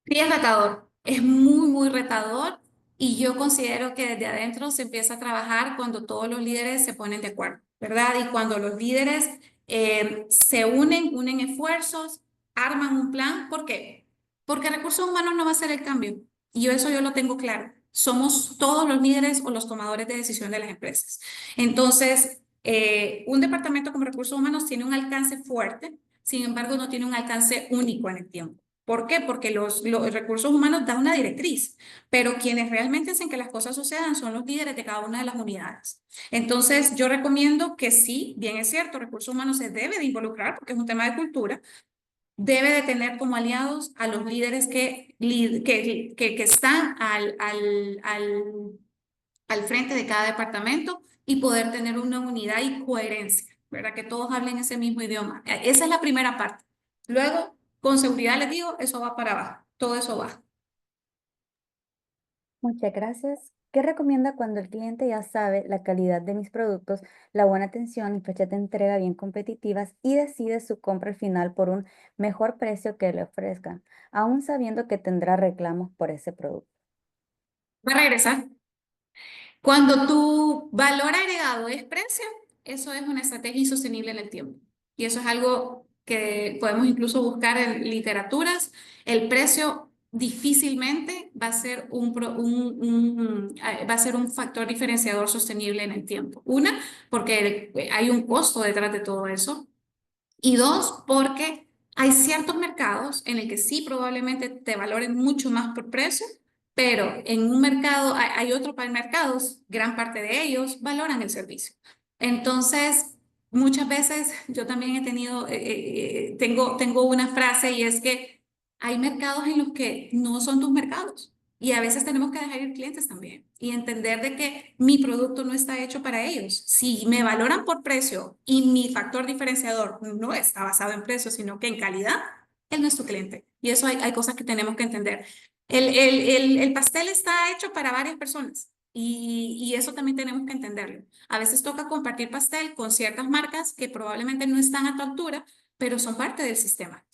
Sí, es retador, es muy, muy retador y yo considero que desde adentro se empieza a trabajar cuando todos los líderes se ponen de acuerdo, ¿verdad? Y cuando los líderes se unen esfuerzos, arman un plan. ¿Por qué? Porque recursos humanos no va a ser el cambio y yo lo tengo claro. Somos todos los líderes o los tomadores de decisión de las empresas. Entonces, un departamento como recursos humanos tiene un alcance fuerte, sin embargo, no tiene un alcance único en el tiempo. ¿Por qué? Porque los recursos humanos dan una directriz, pero quienes realmente hacen que las cosas sucedan son los líderes de cada una de las unidades. Entonces, yo recomiendo que sí, bien es cierto, recursos humanos se debe de involucrar porque es un tema de cultura, debe de tener como aliados a los líderes que están al frente de cada departamento y poder tener una unidad y coherencia, ¿verdad? Que todos hablen ese mismo idioma. Esa es la primera parte. Luego, con seguridad les digo, eso va para abajo, todo eso va.
Muchas gracias. ¿Qué recomienda cuando el cliente ya sabe la calidad de mis productos, la buena atención y fechas de entrega bien competitivas y decide su compra al final por un mejor precio que le ofrezcan, aún sabiendo que tendrá reclamos por ese producto?
Va a regresar. Cuando tu valor agregado es precio, eso es una estrategia insostenible en el tiempo. Y eso es algo que podemos incluso buscar en literaturas. El precio difícilmente va a ser va a ser un factor diferenciador sostenible en el tiempo. Una, porque hay un costo detrás de todo eso. Y dos, porque hay ciertos mercados en el que sí probablemente te valoren mucho más por precio, pero en un mercado, hay otros mercados, gran parte de ellos valoran el servicio. Entonces, muchas veces yo también tengo una frase y es que hay mercados en los que no son tus mercados. Y a veces tenemos que dejar ir clientes también y entender de que mi producto no está hecho para ellos. Si me valoran por precio y mi factor diferenciador no está basado en precio, sino que en calidad, él no es tu cliente. Y eso hay cosas que tenemos que entender. El pastel está hecho para varias personas y eso también tenemos que entenderlo. A veces toca compartir pastel con ciertas marcas que probablemente no están a tu altura, pero son parte del sistema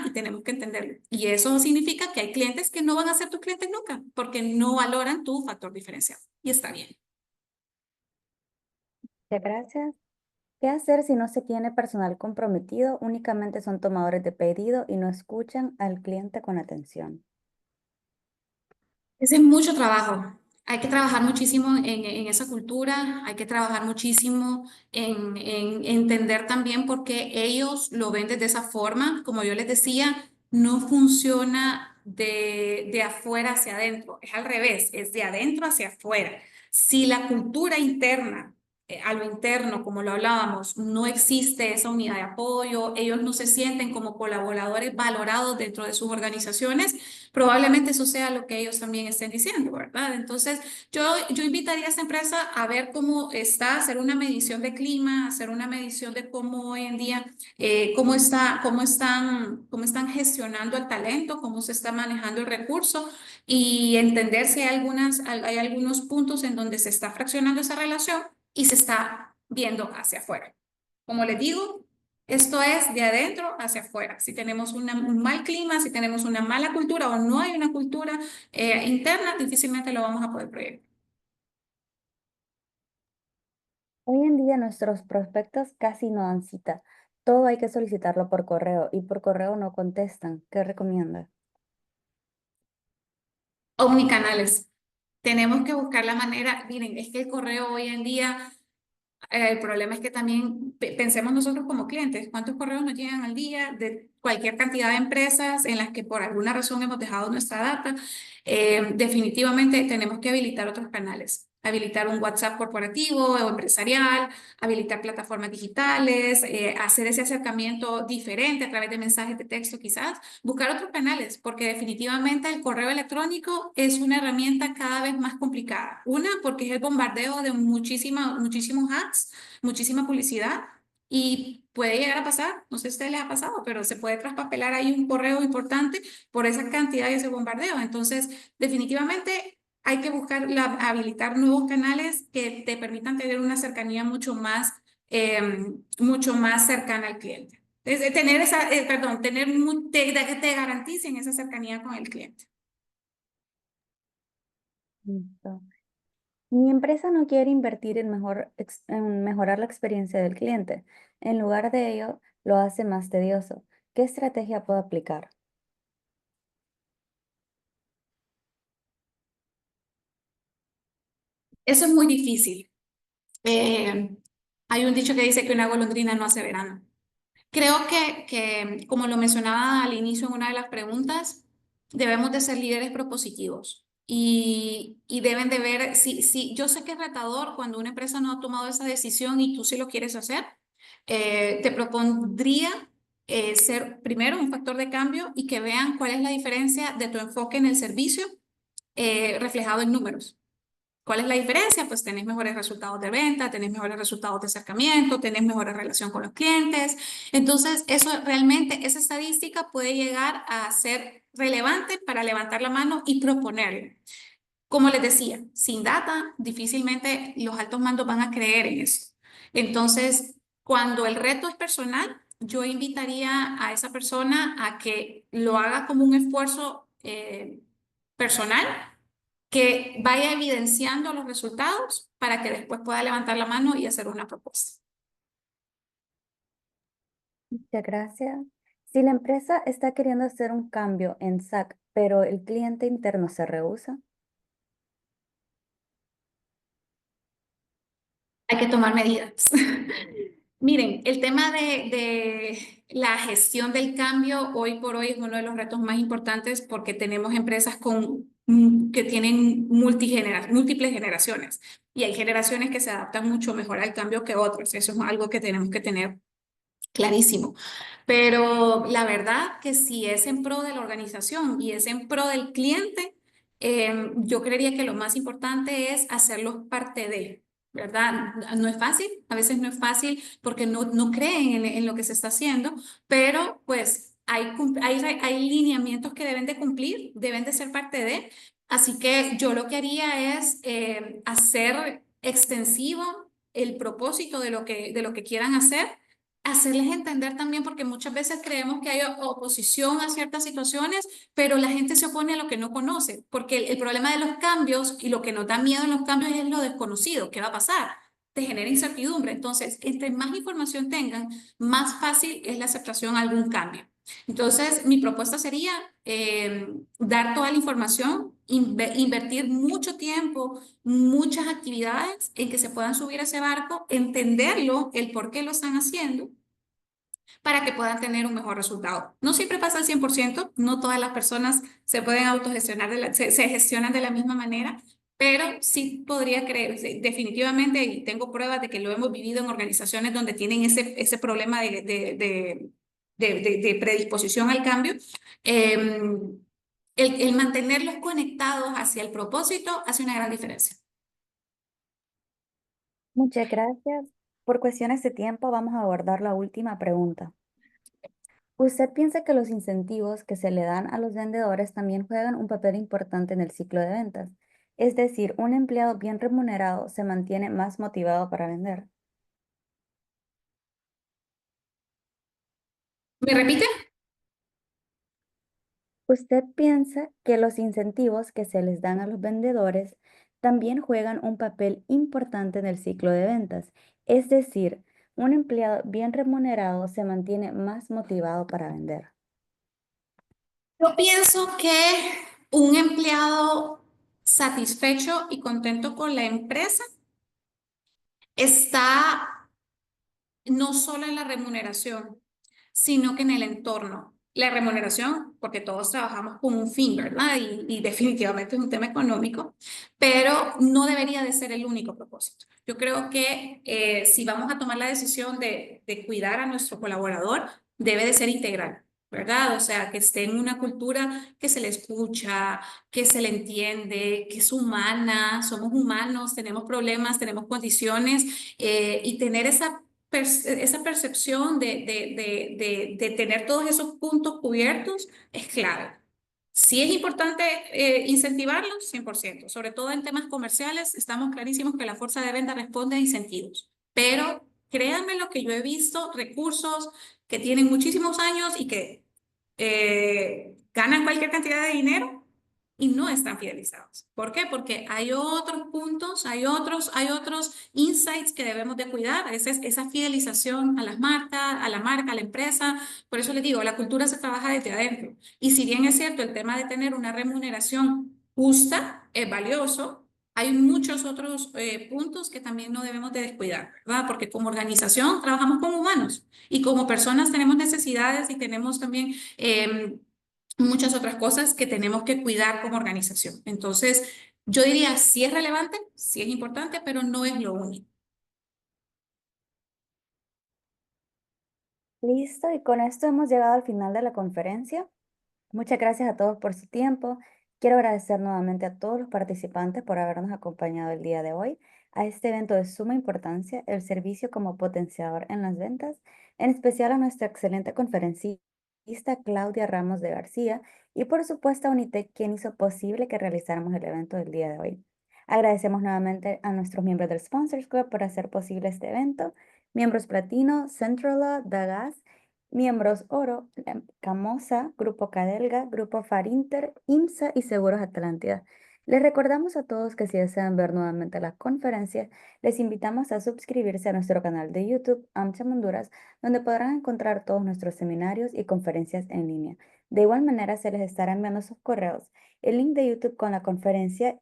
y tenemos que entenderlo. Y eso significa que hay clientes que no van a ser tus clientes nunca, porque no valoran tu factor diferencial. Y está bien.
Muchas gracias. ¿Qué hacer si no se tiene personal comprometido, únicamente son tomadores de pedido y no escuchan al cliente con atención?
Ese es mucho trabajo. Hay que trabajar muchísimo en esa cultura, hay que trabajar muchísimo en entender también por qué ellos lo ven de esa forma. Como yo les decía, no funciona de afuera hacia adentro, es al revés, es de adentro hacia afuera. Si la cultura interna, a lo interno, como lo hablábamos, no existe esa unidad de apoyo, ellos no se sienten como colaboradores valorados dentro de sus organizaciones, probablemente eso sea lo que ellos también estén diciendo, ¿verdad? Entonces, yo invitaría a esta empresa a ver cómo está, hacer una medición de clima, hacer una medición de cómo hoy en día, cómo están gestionando el talento, cómo se está manejando el recurso y entender si hay algunos puntos en donde se está fraccionando esa relación y se está viendo hacia afuera. Como les digo, esto es de adentro hacia afuera. Si tenemos un mal clima, si tenemos una mala cultura o no hay una cultura interna, difícilmente lo vamos a poder proyectar.
Hoy en día nuestros prospectos casi no dan cita. Todo hay que solicitarlo por correo y por correo no contestan. ¿Qué recomienda?
Omnicanales. Tenemos que buscar la manera. Miren, es que el correo hoy en día El problema es que también pensemos nosotros como clientes, ¿cuántos correos nos llegan al día de cualquier cantidad de empresas en las que por alguna razón hemos dejado nuestra data? Definitivamente tenemos que habilitar otros canales, habilitar un WhatsApp corporativo o empresarial, habilitar plataformas digitales, hacer ese acercamiento diferente a través de mensajes de texto quizás, buscar otros canales, porque definitivamente el correo electrónico es una herramienta cada vez más complicada. Una, porque es el bombardeo de muchísimos ads, muchísima publicidad y puede llegar a pasar, no sé si a ustedes les ha pasado, pero se puede traspapelar ahí un correo importante por esa cantidad y ese bombardeo. Entonces, definitivamente hay que buscar habilitar nuevos canales que te permitan tener una cercanía mucho más cercana al cliente. Es tener esa, perdón, que te garanticen esa cercanía con el cliente.
Listo. Mi empresa no quiere invertir en en mejorar la experiencia del cliente. En lugar de ello, lo hace más tedioso. ¿Qué estrategia puedo aplicar?
Eso es muy difícil. Eh, Hay un dicho que dice que una golondrina no hace verano. Creo como lo mencionaba al inicio en una de las preguntas, debemos de ser líderes propositivos y deben de ver, si yo sé que es retador cuando una empresa no ha tomado esa decisión y tú sí lo quieres hacer, te propondría ser primero un factor de cambio y que vean cuál es la diferencia de tu enfoque en el servicio reflejado en números. ¿Cuál es la diferencia? Pues tenés mejores resultados de venta, tenés mejores resultados de acercamiento, tenés mejores relación con los clientes. Entonces, eso realmente, esa estadística puede llegar a ser relevante para levantar la mano y proponerlo. Como les decía, sin data, difícilmente los altos mandos van a creer en eso. Entonces, cuando el reto es personal, yo invitaría a esa persona a que lo haga como un esfuerzo personal que vaya evidenciando los resultados para que después pueda levantar la mano y hacer una propuesta.
Muchas gracias. Si la empresa está queriendo hacer un cambio en SAC, pero el cliente interno se rehúsa,
Hay que tomar medidas. Miren, el tema de la gestión del cambio hoy por hoy es uno de los retos más importantes porque tenemos empresas que tienen múltiples generaciones y hay generaciones que se adaptan mucho mejor al cambio que otras. Eso es algo que tenemos que tener clarísimo. Pero la verdad que si es en pro de la organización y es en pro del cliente, yo creería que lo más importante es hacerlos parte de, ¿verdad? No es fácil, a veces no es fácil porque no creen en lo que se está haciendo, pero pues hay lineamientos que deben de cumplir, deben de ser parte de. Así que yo lo que haría es hacer extensivo el propósito de lo que quieran hacer, hacerles entender también, porque muchas veces creemos que hay oposición a ciertas situaciones, pero la gente se opone a lo que no conoce, porque el problema de los cambios y lo que nos da miedo en los cambios es lo desconocido. ¿Qué va a pasar? Te genera incertidumbre. Entonces, entre más información tengan, más fácil es la aceptación a algún cambio. Entonces, mi propuesta sería dar toda la información, invertir mucho tiempo, muchas actividades en que se puedan subir a ese barco, entenderlo, el por qué lo están haciendo para que puedan tener un mejor resultado. No siempre pasa al 100%, no todas las personas se pueden autogestionar, se gestionan de la misma manera, pero sí podría creer, sí, definitivamente, y tengo pruebas de que lo hemos vivido en organizaciones donde tienen ese problema de predisposición al cambio. El mantenerlos conectados hacia el propósito hace una gran diferencia.
muchas gracias. Por cuestiones de tiempo, vamos a abordar la última pregunta. ¿Usted piensa que los incentivos que se le dan a los vendedores también juegan un papel importante en el ciclo de ventas? Es decir, un empleado bien remunerado se mantiene más motivado para vender.
¿Me repite?
¿Usted piensa que los incentivos que se les dan a los vendedores también juegan un papel importante en el ciclo de ventas? Es decir, un empleado bien remunerado se mantiene más motivado para vender.
Yo pienso que un empleado satisfecho y contento con la empresa está no solo en la remuneración, sino que en el entorno. La remuneración, porque todos trabajamos con un fin, ¿verdad? Y definitivamente es un tema económico, pero no debería de ser el único propósito. Yo creo que si vamos a tomar la decisión de cuidar a nuestro colaborador, debe de ser integral. ¿Verdad? O sea, que esté en una cultura que se le escucha, que se le entiende, que es humana, somos humanos, tenemos problemas, tenemos condiciones y tener esa percepción de tener todos esos puntos cubiertos es clave. Sí es importante incentivarlos, 100%, sobre todo en temas comerciales, estamos clarísimos que la fuerza de venta responde a incentivos, pero créanme lo que yo he visto, recursos que tienen muchísimos años y que ganan cualquier cantidad de dinero y no están fidelizados. ¿Por qué? Porque hay otros puntos, hay otros insights que debemos de cuidar. Esa fidelización a las marcas, a la marca, a la empresa. Por eso les digo, la cultura se trabaja desde adentro. Y si bien es cierto, el tema de tener una remuneración justa es valioso, hay muchos otros puntos que también no debemos de descuidar, ¿verdad? Porque como organización trabajamos como humanos y como personas tenemos necesidades y tenemos también muchas otras cosas que tenemos que cuidar como organización. Entonces, yo diría, sí es relevante, sí es importante, pero no es lo único.
Listo, y con esto hemos llegado al final de la conferencia. Muchas gracias a todos por su tiempo. Quiero agradecer nuevamente a todos los participantes por habernos acompañado el día de hoy a este evento de suma importancia, el servicio como potenciador en las ventas, en especial a nuestra excelente conferencista Claudia Ramos de García y por supuesto a Unitec, quien hizo posible que realizáramos el evento del día de hoy. Agradecemos nuevamente a nuestros miembros del Sponsors Club por hacer posible este evento, miembros Platino, Centrala, Dagas, miembros Oro, Camosa, Grupo Cadelga, Grupo Farinter, IMSA y Seguros Atlántida. Les recordamos a todos que si desean ver nuevamente la conferencia, les invitamos a suscribirse a nuestro canal de YouTube, AmCham Honduras, donde podrán encontrar todos nuestros seminarios y conferencias en línea. De igual manera, se les estará enviando sus correos el link de YouTube con la conferencia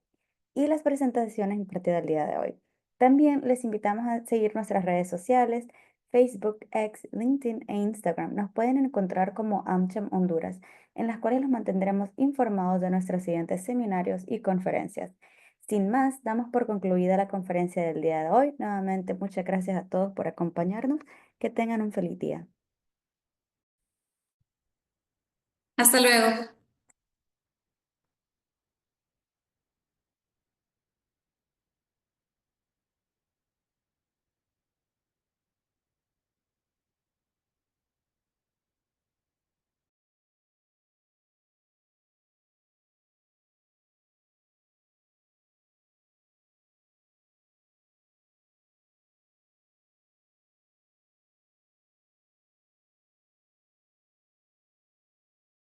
y las presentaciones impartidas el día de hoy. También les invitamos a seguir nuestras redes sociales, Facebook, X, LinkedIn e Instagram. Nos pueden encontrar como AmCham Honduras, en las cuales los mantendremos informados de nuestros siguientes seminarios y conferencias. Sin más, damos por concluida la conferencia del día de hoy. Nuevamente, muchas gracias a todos por acompañarnos. Que tengan un feliz día.
Hasta luego.